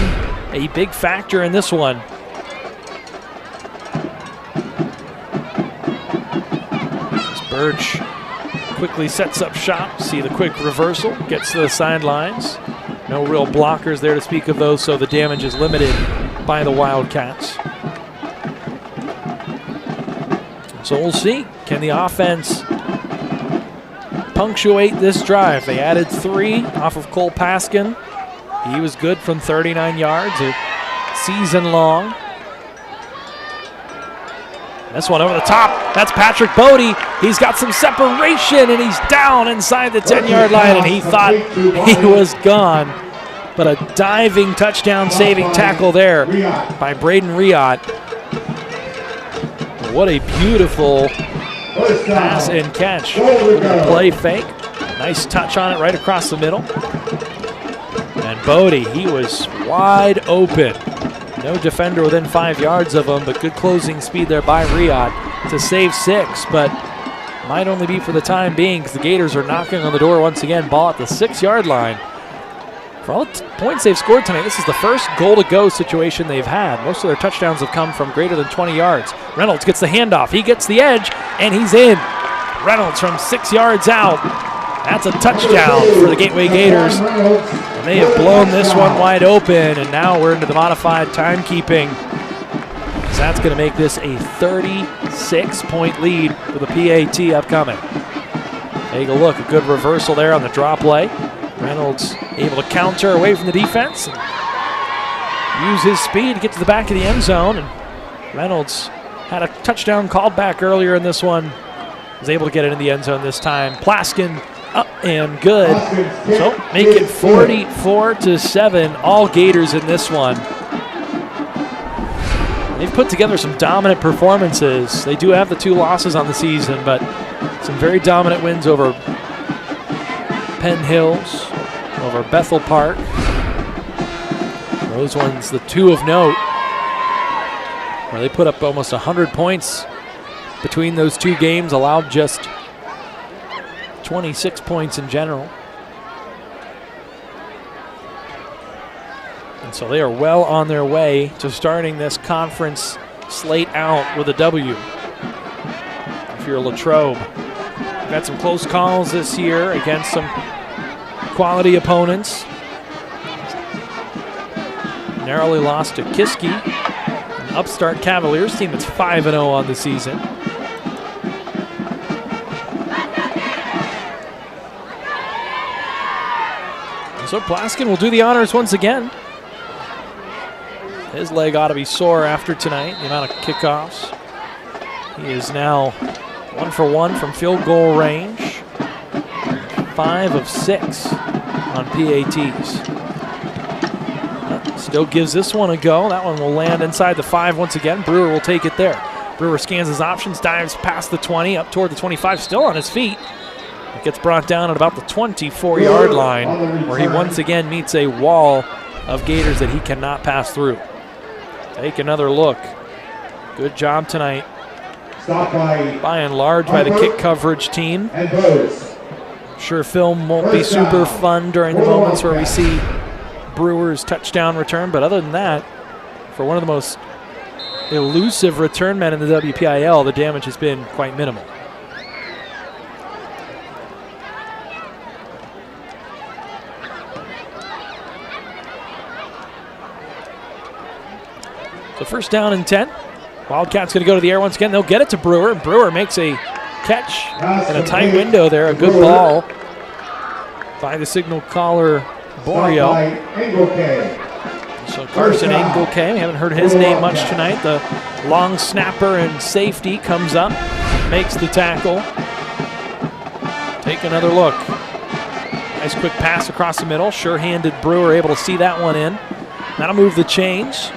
a big factor in this one. As Birch quickly sets up shop. See the quick reversal. Gets to the sidelines. No real blockers there to speak of those, so the damage is limited by the Wildcats. So we'll see. Can the offense punctuate this drive? They added 3 off of Cole Paskin. He was good from 39 yards, a season long. This one over the top. That's Patrick Bodie. He's got some separation, and he's down inside the 10-yard line, and he thought he was gone. But a diving touchdown-saving tackle there by Braden Riot. What a beautiful pass and catch. Play fake. Nice touch on it right across the middle. And Bodie, he was wide open. No defender within 5 yards of him, but good closing speed there by Riot to save 6, but might only be for the time being because the Gators are knocking on the door once again. Ball at the 6-yard line. For all the points they've scored tonight, this is the first goal-to-go situation they've had. Most of their touchdowns have come from greater than 20 yards. Reynolds gets the handoff. He gets the edge, and he's in. Reynolds from 6 yards out. That's a touchdown for the Gateway Gators. And they have blown this one wide open, and now we're into the modified timekeeping. So that's going to make this a 36-point lead for the PAT upcoming. Take a look, a good reversal there on the draw play. Reynolds able to counter away from the defense and use his speed to get to the back of the end zone. And Reynolds had a touchdown called back earlier in this one. Was able to get it in the end zone this time. Plaskin up and good. So make it 44-7. All Gators in this one. They've put together some dominant performances. They do have the 2 losses on the season, but some very dominant wins over Penn Hills, over Bethel Park. Those ones, the 2 of note, where they put up almost 100 points between those 2 games, allowed just 26 points in general. So they are well on their way to starting this conference slate out with a W. If you're Latrobe, we've had some close calls this year against some quality opponents. Narrowly lost to Kiski, an upstart Cavaliers team that's 5-0 on the season. So Plaskin will do the honors once again. His leg ought to be sore after tonight, the amount of kickoffs. He is now 1 for 1 from field goal range, 5 of 6 on PATs. Still gives this one a go. That one will land inside the 5 once again. Brewer will take it there. Brewer scans his options, dives past the 20, up toward the 25, still on his feet. It gets brought down at about the 24-yard line, where he once again meets a wall of Gators that he cannot pass through. Take another look. Good job tonight, by and large, by the kick coverage team. Sure, film won't be super fun during the moments where we see Brewer's touchdown return, but other than that, for one of the most elusive return men in the WPIAL, the damage has been quite minimal. So first down and 10. Wildcats going to go to the air once again. They'll get it to Brewer. Brewer makes a catch in a tight window there. A good ball by the signal caller, Borio. So Carson Engelke, we haven't heard his name much tonight. The long snapper and safety comes up, makes the tackle. Take another look. Nice quick pass across the middle. Sure-handed Brewer able to see that one in. That'll move the chains.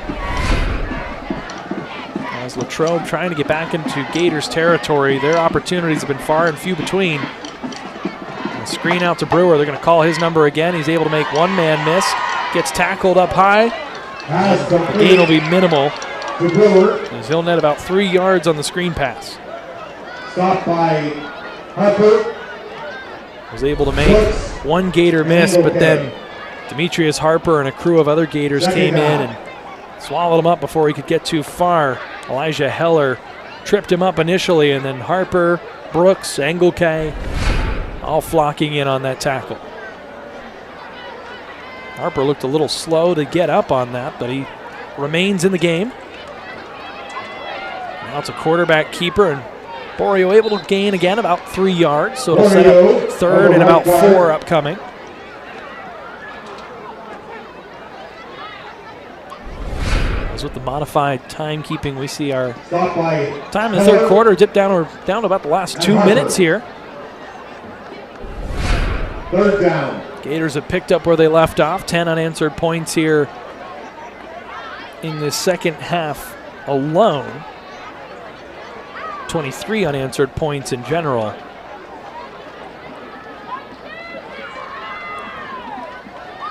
As Latrobe trying to get back into Gators territory, their opportunities have been far and few between. A screen out to Brewer. They're going to call his number again. He's able to make one man miss. Gets tackled up high. The gain will be minimal, as he'll net about 3 yards on the screen pass. Stopped by Harper. Was able to make one Gator miss, but then Demetrius Harper and a crew of other Gators came in and swallowed him up before he could get too far. Elijah Heller tripped him up initially, and then Harper, Brooks, Engelke, all flocking in on that tackle. Harper looked a little slow to get up on that, but he remains in the game. Now it's a quarterback keeper, and Borio able to gain again about 3 yards, so it'll set up third and about 4 upcoming. With the modified timekeeping, we see our time in the third quarter dip down to about the last 2 minutes here. Third down. Gators have picked up where they left off. 10 unanswered points here in the second half alone. 23 unanswered points in general.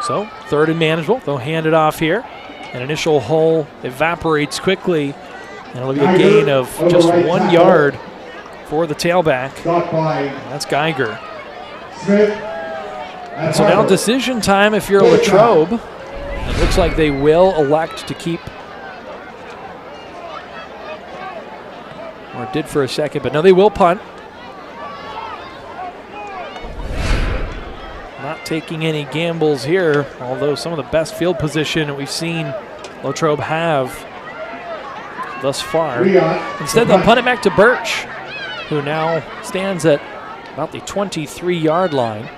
So third and manageable. They'll hand it off here. An initial hole evaporates quickly, and it'll be a gain of just 1 yard for the tailback. That's Geiger. And so now decision time if you're Latrobe. It looks like they will elect to keep, or did for a second, but no, they will punt. Not taking any gambles here, although some of the best field position that we've seen Latrobe have thus far. Instead, they'll punt it back to Birch, who now stands at about the 23-yard line.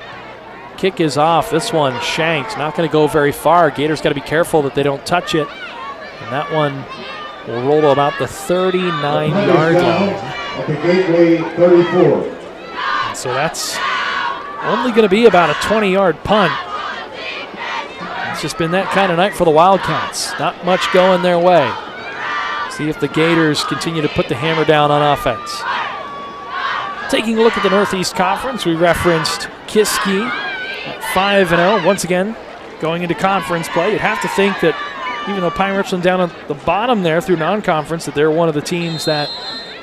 Kick is off. This one shanked. Not going to go very far. Gators got to be careful that they don't touch it. And that one will roll to about the 39-yard line. At the Gateway 34. And so that's only going to be about a 20-yard punt. It's just been that kind of night for the Wildcats. Not much going their way. See if the Gators continue to put the hammer down on offense. Taking a look at the Northeast Conference, we referenced Kiski at 5-0. Once again, going into conference play, you'd have to think that even though Pine Richland down at the bottom there through non-conference, that they're one of the teams that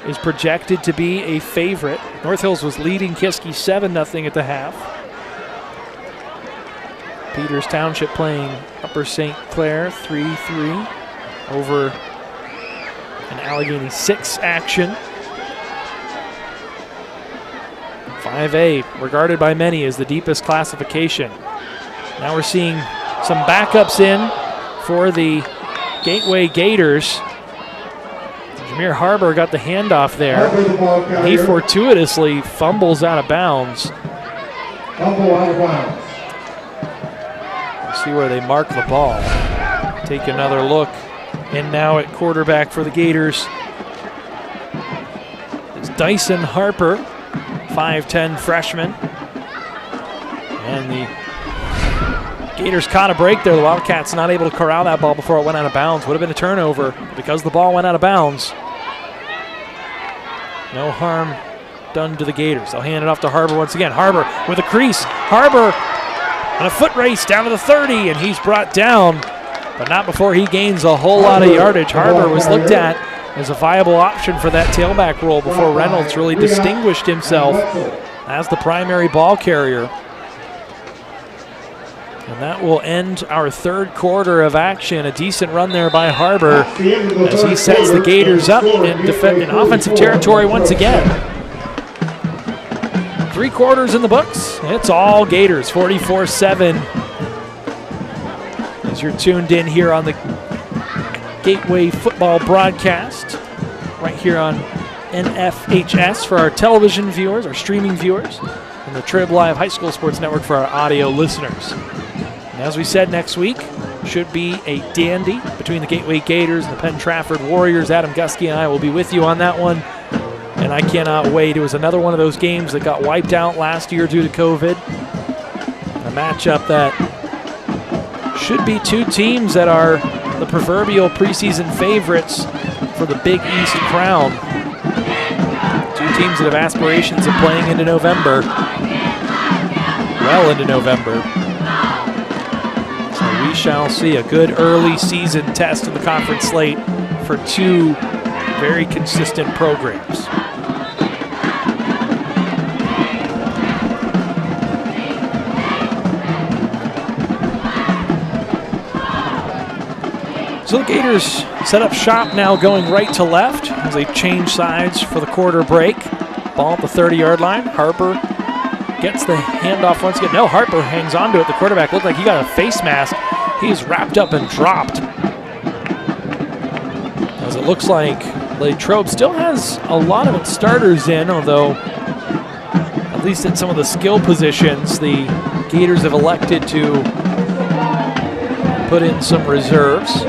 is projected to be a favorite. North Hills was leading Kiski 7-0 at the half. Peters Township playing Upper St. Clair 3-3 over an Allegheny 6 action. 5A, regarded by many as the deepest classification. Now we're seeing some backups in for the Gateway Gators. Jameer Harbor got the handoff there. He fortuitously fumbles out of bounds. Fumble out of bounds. We'll see where they mark the ball. Take another look. And now at quarterback for the Gators is Dyson Harper, 5'10" freshman. And the Gators caught a break there. The Wildcats not able to corral that ball before it went out of bounds. Would have been a turnover because the ball went out of bounds. No harm done to the Gators. They'll hand it off to Harper once again. Harper with a crease. Harper on a foot race down to the 30, and he's brought down, but not before he gains a whole lot of yardage. Harper was looked at as a viable option for that tailback role before Reynolds really distinguished himself as the primary ball carrier. And that will end our third quarter of action. A decent run there by Harper as he sets the Gators up in offensive territory once again. 3 quarters in the books. It's all Gators, 44-7. As you're tuned in here on the Gateway football broadcast, right here on NFHS for our television viewers, our streaming viewers, and the Trib Live High School Sports Network for our audio listeners. And as we said, next week should be a dandy between the Gateway Gators and the Penn Trafford Warriors. Adam Gusky and I will be with you on that one, and I cannot wait. It was another one of those games that got wiped out last year due to COVID. A matchup that should be 2 teams that are the proverbial preseason favorites for the Big East crown. 2 teams that have aspirations of playing into November, well into November. So we shall see a good early season test in the conference slate for 2 very consistent programs. So the Gators set up shop now, going right to left as they change sides for the quarter break. Ball at the 30-yard line. Harper gets the handoff once again. No, Harper hangs on to it. The quarterback looked like he got a face mask. He's wrapped up and dropped. As it looks like Latrobe still has a lot of its starters in, although at least at some of the skill positions, the Gators have elected to put in some reserves.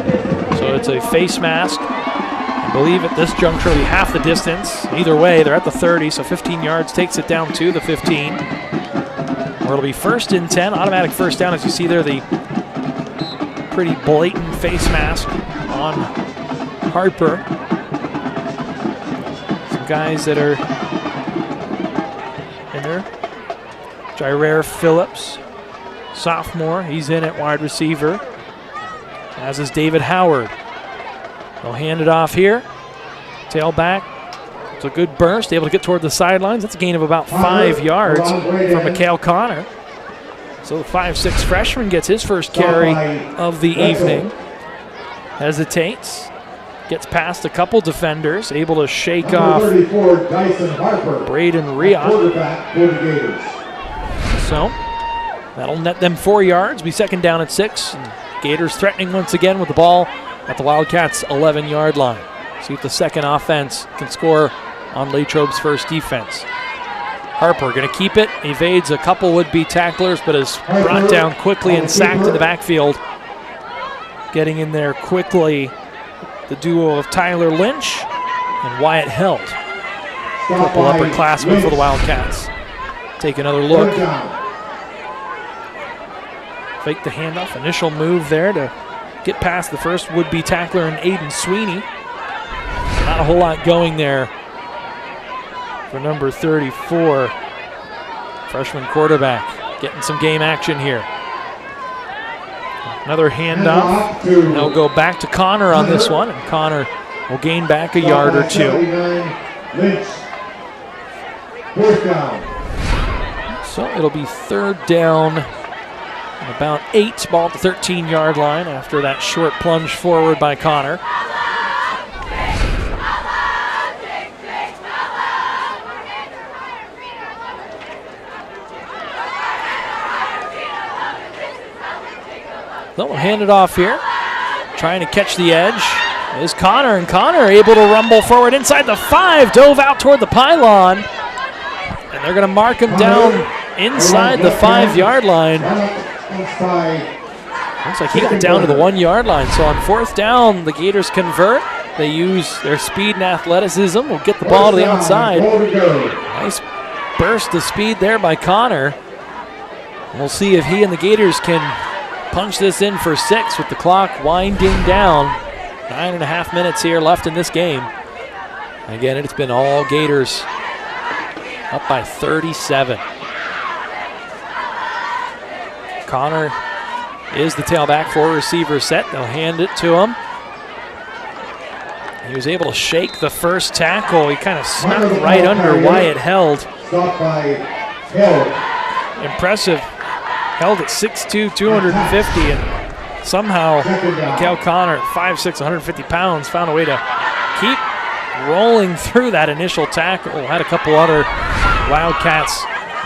So it's a face mask. I believe at this juncture it'll be half the distance. Either way, they're at the 30, so 15 yards takes it down to the 15. Where it'll be 1st and 10, automatic first down. As you see there, the pretty blatant face mask on Harper. Some guys that are in there. Jair Phillips, sophomore, he's in at wide receiver, as is David Howard. They'll hand it off here. Tailback. It's a good burst, able to get toward the sidelines. That's a gain of about 5 yards from Mikhail Connor. So the 5'6" freshman gets his first carry of the evening. Hesitates. Gets past a couple defenders, able to shake off Braden Riot. So that'll net them 4 yards. Be 2nd down at 6. And Gators threatening once again with the ball at the Wildcats' 11-yard line. See if the second offense can score on Latrobe's first defense. Harper going to keep it, evades a couple would-be tacklers, but is brought down quickly and sacked in the backfield. Getting in there quickly, the duo of Tyler Lynch and Wyatt Held. Couple upperclassmen for the Wildcats. Take another look. Fake the handoff, initial move there to get past the first would-be tackler in Aiden Sweeney. Not a whole lot going there for number 34, freshman quarterback, getting some game action here. Another handoff. They'll go back to Connor on this one, and Connor will gain back a yard or 2. So it'll be 3rd down About 8, ball at the 13-yard line after that short plunge forward by Connor. They'll hand it off here. Trying to catch the edge is Connor, and Connor able to rumble forward inside the 5, dove out toward the pylon, and they're going to mark him down inside the 5-yard line. Looks like he got down to the 1-yard line. So on 4th down, the Gators convert. They use their speed and athleticism. Will get the ball to the outside. Nice burst of speed there by Connor. We'll see if he and the Gators can punch this in for 6 with the clock winding down. 9.5 minutes here left in this game. Again, it's been all Gators up by 37. Connor is the tailback for receiver set. They'll hand it to him. He was able to shake the first tackle. He kind of snuck right under Wyatt Held. Impressive. Held at 6'2", 250, and somehow Mikael Connor at 5'6", 150 pounds found a way to keep rolling through that initial tackle. Had a couple other Wildcats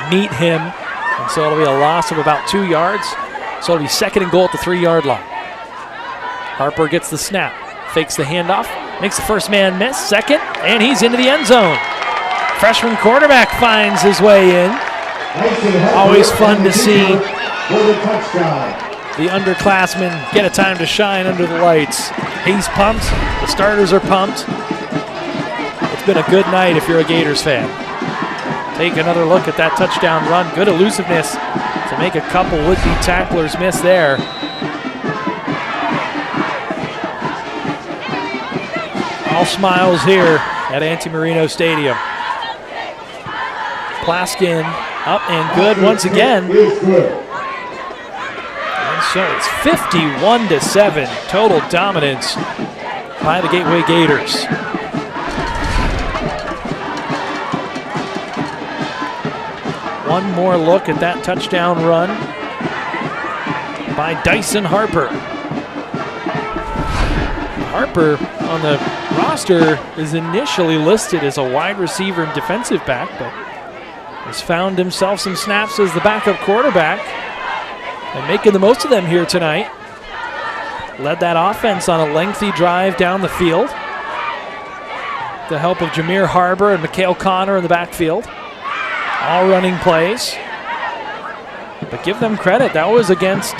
meet him, and so it'll be a loss of about 2 yards. So it'll be 2nd and goal at the 3-yard line. Harper gets the snap, fakes the handoff, makes the first man miss, 2nd, and he's into the end zone. Freshman quarterback finds his way in. Always fun to see the underclassmen get a time to shine under the lights. He's pumped. The starters are pumped. It's been a good night if you're a Gators fan. Take another look at that touchdown run. Good elusiveness to make a couple would-be tacklers miss there. All smiles here at Anti-Marino Stadium. Plaskin up and good once again. And so it's 51-7, total dominance by the Gateway Gators. One more look at that touchdown run by Dyson Harper. Harper on the roster is initially listed as a wide receiver and defensive back, but has found himself some snaps as the backup quarterback and making the most of them here tonight. Led that offense on a lengthy drive down the field. The help of Jameer Harbor and Mikael Connor in the backfield. All running plays. But give them credit, that was against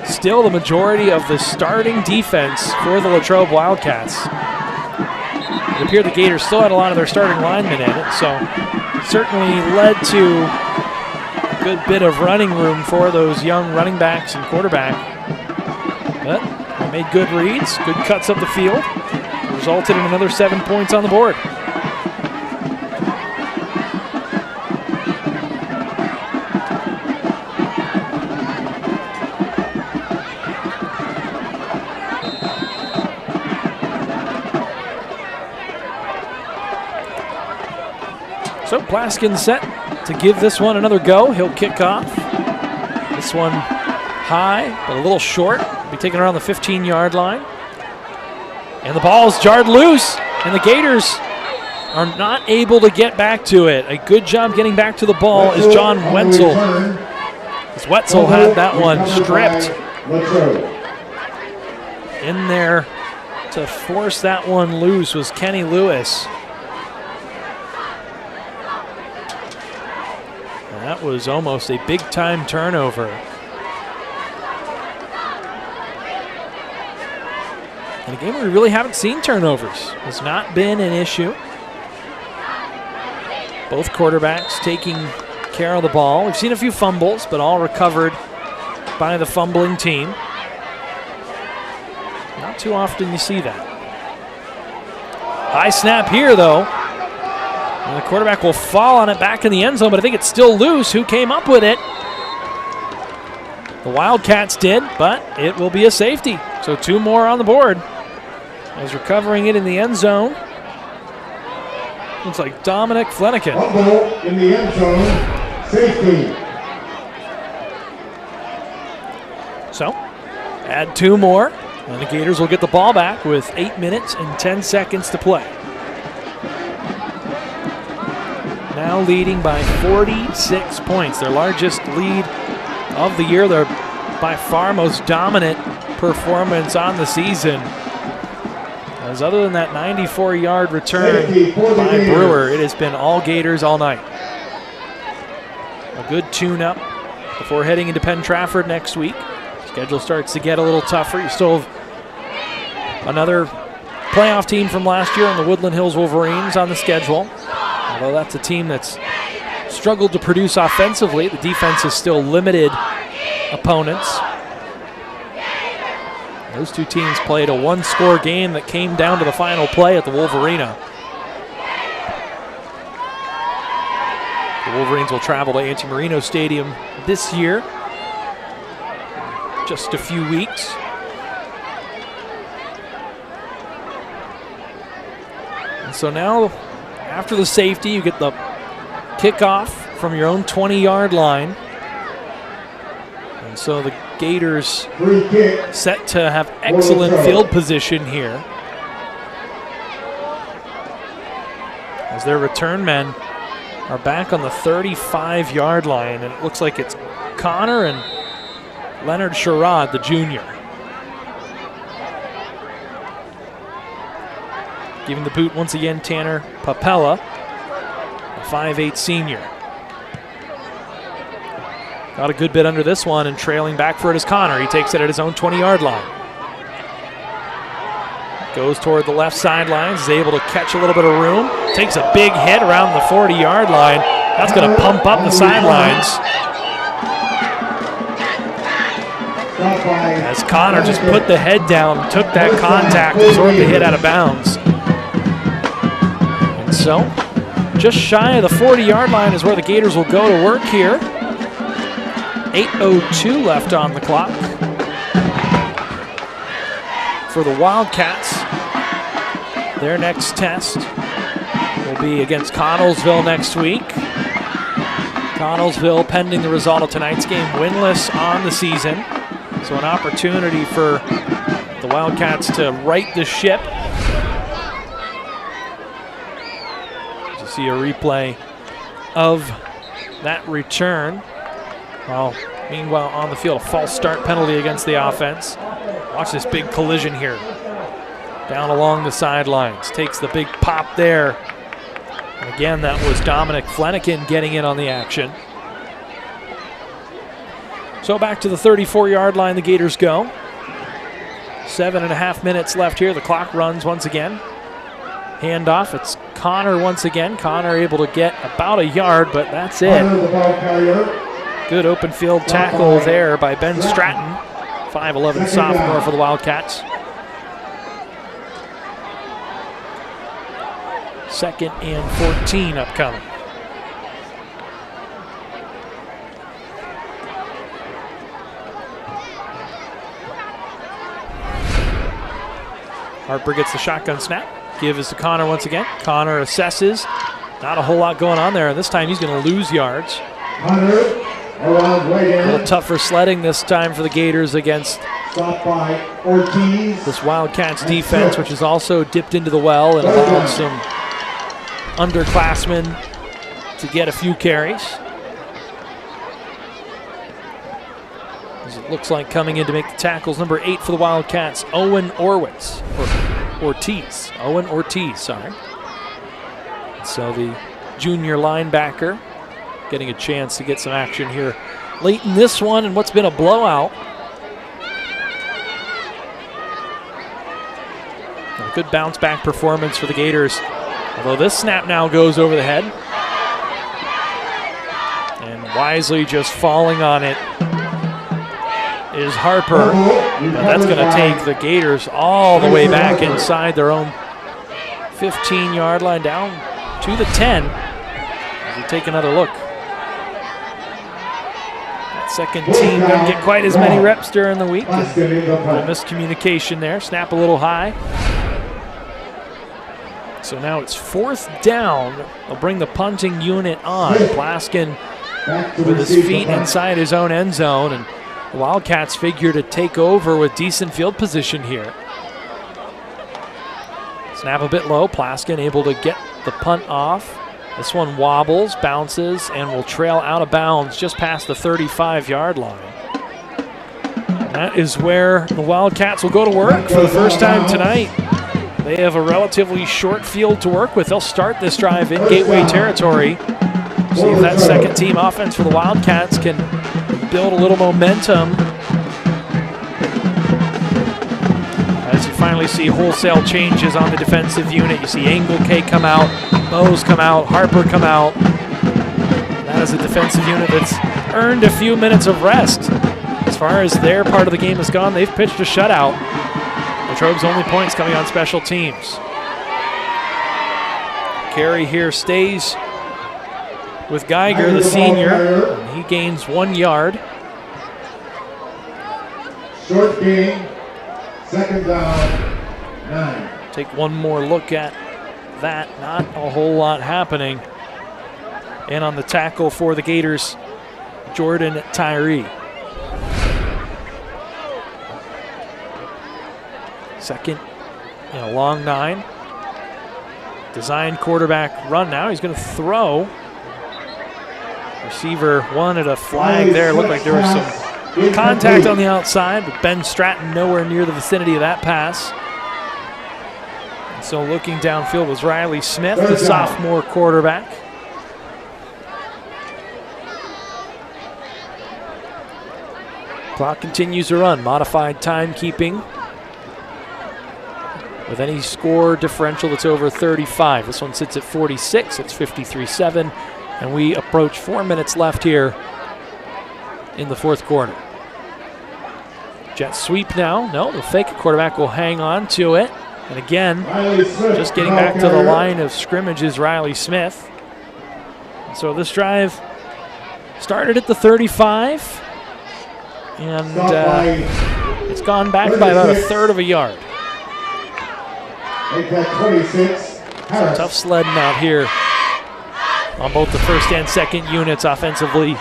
still the majority of the starting defense for the Latrobe Wildcats. It appeared the Gators still had a lot of their starting linemen in it, so certainly led to a good bit of running room for those young running backs and quarterback. But they made good reads, good cuts up the field, resulted in another 7 points on the board. So Plaskin set to give this one another go. He'll kick off. This one high, but a little short. Be taken around the 15-yard line. And the ball is jarred loose, and the Gators are not able to get back to it. A good job getting back to the ball is John Wenzel. As Wetzel had that one stripped. In there to force that one loose was Kenny Lewis. That was almost a big-time turnover. In a game where we really haven't seen turnovers. Has not been an issue. Both quarterbacks taking care of the ball. We've seen a few fumbles, but all recovered by the fumbling team. Not too often you see that. High snap here, though. And the quarterback will fall on it back in the end zone, but I think it's still loose. Who came up with it? The Wildcats did, but it will be a safety. So 2 more on the board. As recovering it in the end zone. Looks like Dominic Flanagan. Fumble in the end zone, safety. Add 2 more, and the Gators will get the ball back with 8 minutes and 10 seconds to play. Now leading by 46 points, their largest lead of the year. Their by far most dominant performance on the season. As other than that 94-yard return by Brewer, it has been all Gators all night. A good tune-up before heading into Penn Trafford next week. Schedule starts to get a little tougher. You still have another playoff team from last year in the Woodland Hills Wolverines on the schedule. Although that's a team that's struggled to produce offensively, the defense has still limited opponents. Those two teams played a 1-score game that came down to the final play at the Wolverina. The Wolverines will travel to Auntie Marino Stadium this year, just a few weeks. And so now, after the safety, you get the kickoff from your own 20-yard line. And so the Gators set to have excellent field position here, as their return men are back on the 35-yard line, and it looks like it's Connor and Leonard Sherrod, the junior. Giving the boot once again, Tanner Papella, a 5'8" senior. Got a good bit under this one, and trailing back for it is Connor. He takes it at his own 20-yard line. Goes toward the left sidelines, is able to catch a little bit of room. Takes a big hit around the 40-yard line. That's going to pump up the sidelines, as Connor just put the head down, took that contact, absorbed the hit out of bounds. And so, just shy of the 40-yard line is where the Gators will go to work here. 8:02 left on the clock for the Wildcats. Their next test will be against Connellsville next week. Connellsville, pending the result of tonight's game, winless on the season. So an opportunity for the Wildcats to right the ship. To see a replay of that return. Meanwhile, on the field, a false start penalty against the offense. Watch this big collision here. Down along the sidelines. Takes the big pop there. And again, that was Dominic Flanagan getting in on the action. So back to the 34-yard line the Gators go. 7.5 minutes left here. The clock runs once again. Handoff. It's Connor once again. Connor able to get about a yard, but that's it. Good open field tackle there by Ben Stratton, 5'11" sophomore for the Wildcats. 2nd and 14 upcoming. Harper gets the shotgun snap. Give is to Connor once again. Connor assesses. Not a whole lot going on there. This time he's going to lose yards. A little tougher sledding this time for the Gators against this Wildcats defense, which has also dipped into the well and allowed some underclassmen to get a few carries. As it looks like coming in to make the tackles, number 8 for the Wildcats, Owen Ortiz. So the junior linebacker getting a chance to get some action here late in this one and what's been a blowout. A good bounce back performance for the Gators, although this snap now goes over the head. And wisely just falling on it is Harper, but that's going to take the Gators all the way back inside their own 15-yard line, down to the 10. As we take another look. That second team doesn't get quite as many reps during the week. A miscommunication there. Snap a little high. So now it's 4th down. They'll bring the punting unit on. Plaskin with his feet inside his own end zone, and The Wildcats figure to take over with decent field position here. Snap a bit low. Plaskin able to get the punt off. This one wobbles, bounces, and will trail out of bounds just past the 35-yard line. And that is where the Wildcats will go to work for the first time tonight. They have a relatively short field to work with. They'll start this drive in Gateway territory. See if that second-team offense for the Wildcats can build a little momentum as you finally see wholesale changes on the defensive unit. You see Angle K come out, Bose come out, Harper come out. That is a defensive unit that's earned a few minutes of rest. As far as their part of the game has gone, they've pitched a shutout. Latrobe's only points coming on special teams. Carry here stays with Geiger, the senior, and he gains 1 yard. Short gain, second down, 9. Take one more look at that. Not a whole lot happening. And on the tackle for the Gators, Jordan Tyree. Second and a long 9. Designed quarterback run now. He's going to throw. Receiver wanted a flag there. Looked like there was some contact on the outside, but Ben Stratton nowhere near the vicinity of that pass. And so looking downfield was Riley Smith, the sophomore quarterback. Clock continues to run. Modified timekeeping with any score differential that's over 35. This one sits at 46. It's 53-7. And we approach 4 minutes left here in the fourth quarter. Jet sweep now. No, the fake quarterback will hang on to it. And again, just getting back to the line of scrimmage is Riley Smith. And so this drive started at the 35. And it's gone back by about a third of a yard. Make that 26. So tough sledding out here on both the first and second units offensively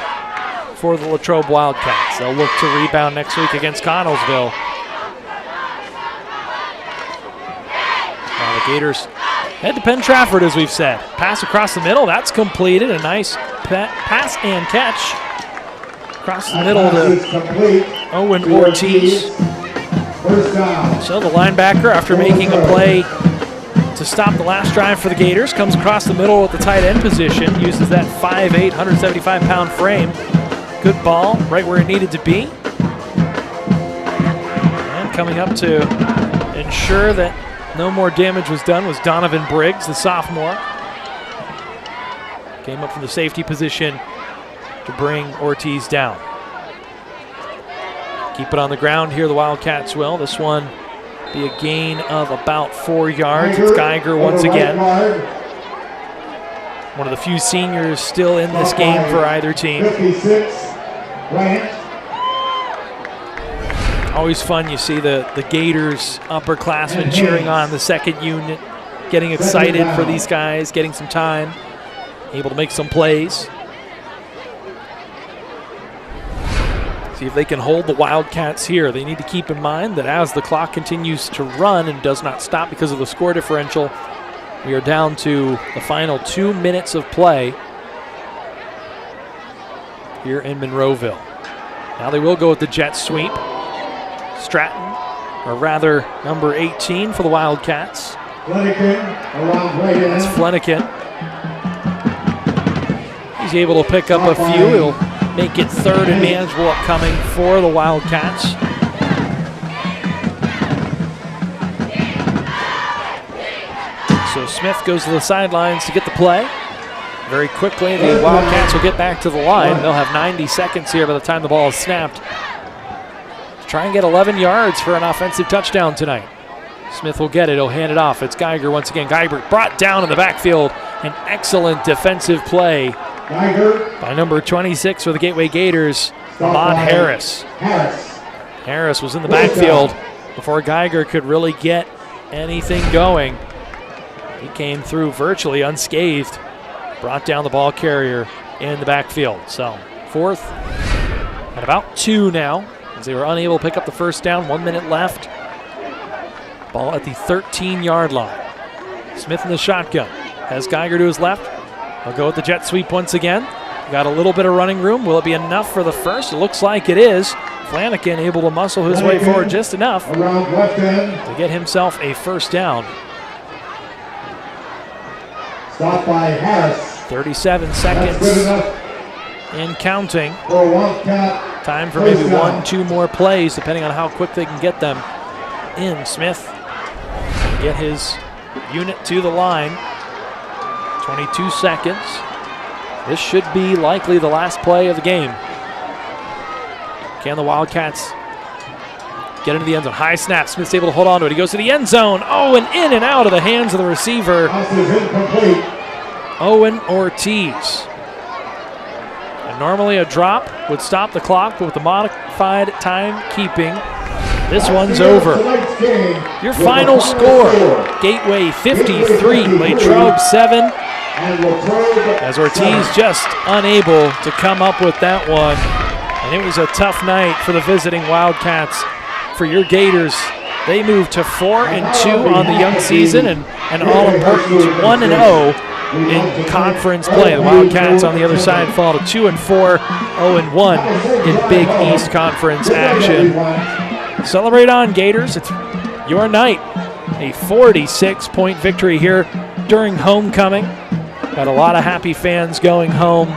for the Latrobe Wildcats. They'll look to rebound next week against Connellsville. Now the Gators head to Penn Trafford, as we've said. Pass across the middle, that's completed. A nice pass and catch across the middle to Owen Ortiz. So the linebacker, after making a play to stop the last drive for the Gators, comes across the middle at the tight end position, uses that 5'8", 175-pound frame. Good ball, right where it needed to be. And coming up to ensure that no more damage was done was Donovan Briggs, the sophomore. Came up from the safety position to bring Ortiz down. Keep it on the ground here, the Wildcats will. This one be a gain of about 4 yards. It's Geiger once again. One of the few seniors still in this game for either team. Always fun, you see the Gators upperclassmen cheering on the second unit, getting excited for these guys, getting some time, able to make some plays. See if they can hold the Wildcats here. They need to keep in mind that as the clock continues to run and does not stop because of the score differential, we are down to the final 2 minutes of play here in Monroeville. Now they will go with the jet sweep. Stratton, or rather number 18 for the Wildcats. That's Flanagan. He's able to pick up a few. He'll make it third and manageable upcoming for the Wildcats. So Smith goes to the sidelines to get the play. Very quickly, the Wildcats will get back to the line. They'll have 90 seconds here by the time the ball is snapped. Try and get 11 yards for an offensive touchdown tonight. Smith will get it. He'll hand it off. It's Geiger once again. Geiger brought down in the backfield. An excellent defensive play by number 26 for the Gateway Gators, Ahmad Harris. Harris was in the backfield before Geiger could really get anything going. He came through virtually unscathed. Brought down the ball carrier in the backfield. So 4th and about 2 now as they were unable to pick up the first down. 1 minute left. Ball at the 13-yard line. Smith in the shotgun. Has Geiger to his left. He'll go with the jet sweep once again. Got a little bit of running room. Will it be enough for the first? It looks like it is. Flanagan able to muscle his way forward just enough to get himself a first down. Stop by Harris. 37 seconds and counting. For Wildcat. Time for maybe 1-2 more plays, depending on how quick they can get them in. Smith get his unit to the line. 22 seconds. This should be likely the last play of the game. Can the Wildcats get into the end zone? High snap. Smith's able to hold on to it. He goes to the end zone. Oh, and in and out of the hands of the receiver, Owen Ortiz. And normally a drop would stop the clock, but with the modified timekeeping, this one's over. Your final score, Gateway 53, Latrobe 7. As Ortiz just unable to come up with that one. And it was a tough night for the visiting Wildcats. For your Gators, they moved to 4-2 on the young season and an all-important 1-0 in conference play. The Wildcats on the other side fall to 2-4, 0-1 in Big East Conference action. Celebrate on, Gators. It's your night. A 46-point victory here during homecoming. Got a lot of happy fans going home.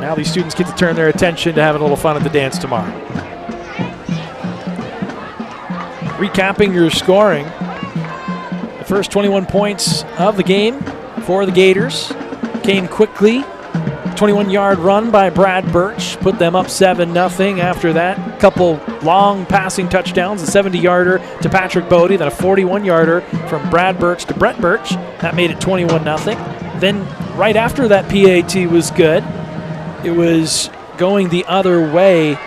Now these students get to turn their attention to having a little fun at the dance tomorrow. Recapping your scoring. The first 21 points of the game for the Gators came quickly. 21-yard run by Brad Birch put them up 7-0. After that, couple long passing touchdowns, a 70-yarder to Patrick Bodie, then a 41-yarder from Brad Birch to Brett Birch. That made it 21-0. Then right after that PAT was good. It was going the other way.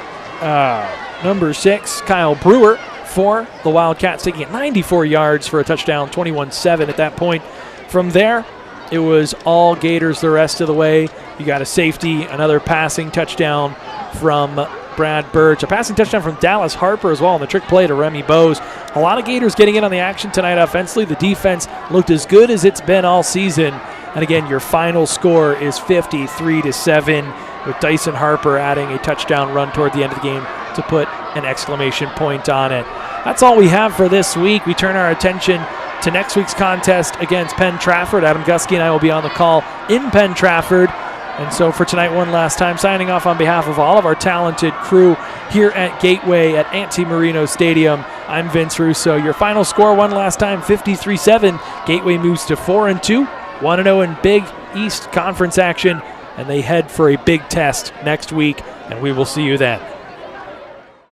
Number 6, Kyle Brewer for the Wildcats, taking it 94 yards for a touchdown, 21-7 at that point. From there, it was all Gators the rest of the way. You got a safety, another passing touchdown from Brad Birch, a passing touchdown from Dallas Harper as well, and the trick play to Remy Bose. A lot of Gators getting in on the action tonight offensively. The defense looked as good as it's been all season. And again, your final score is 53-7, with Dyson Harper adding a touchdown run toward the end of the game to put an exclamation point on it. That's all we have for this week. We turn our attention to next week's contest against Penn Trafford. Adam Gusky and I will be on the call in Penn Trafford. And so for tonight, one last time, signing off on behalf of all of our talented crew here at Gateway at Ante Marino Stadium, I'm Vince Russo. Your final score one last time, 53-7. Gateway moves to 4-2, 1-0 in Big East Conference action, and they head for a big test next week, and we will see you then.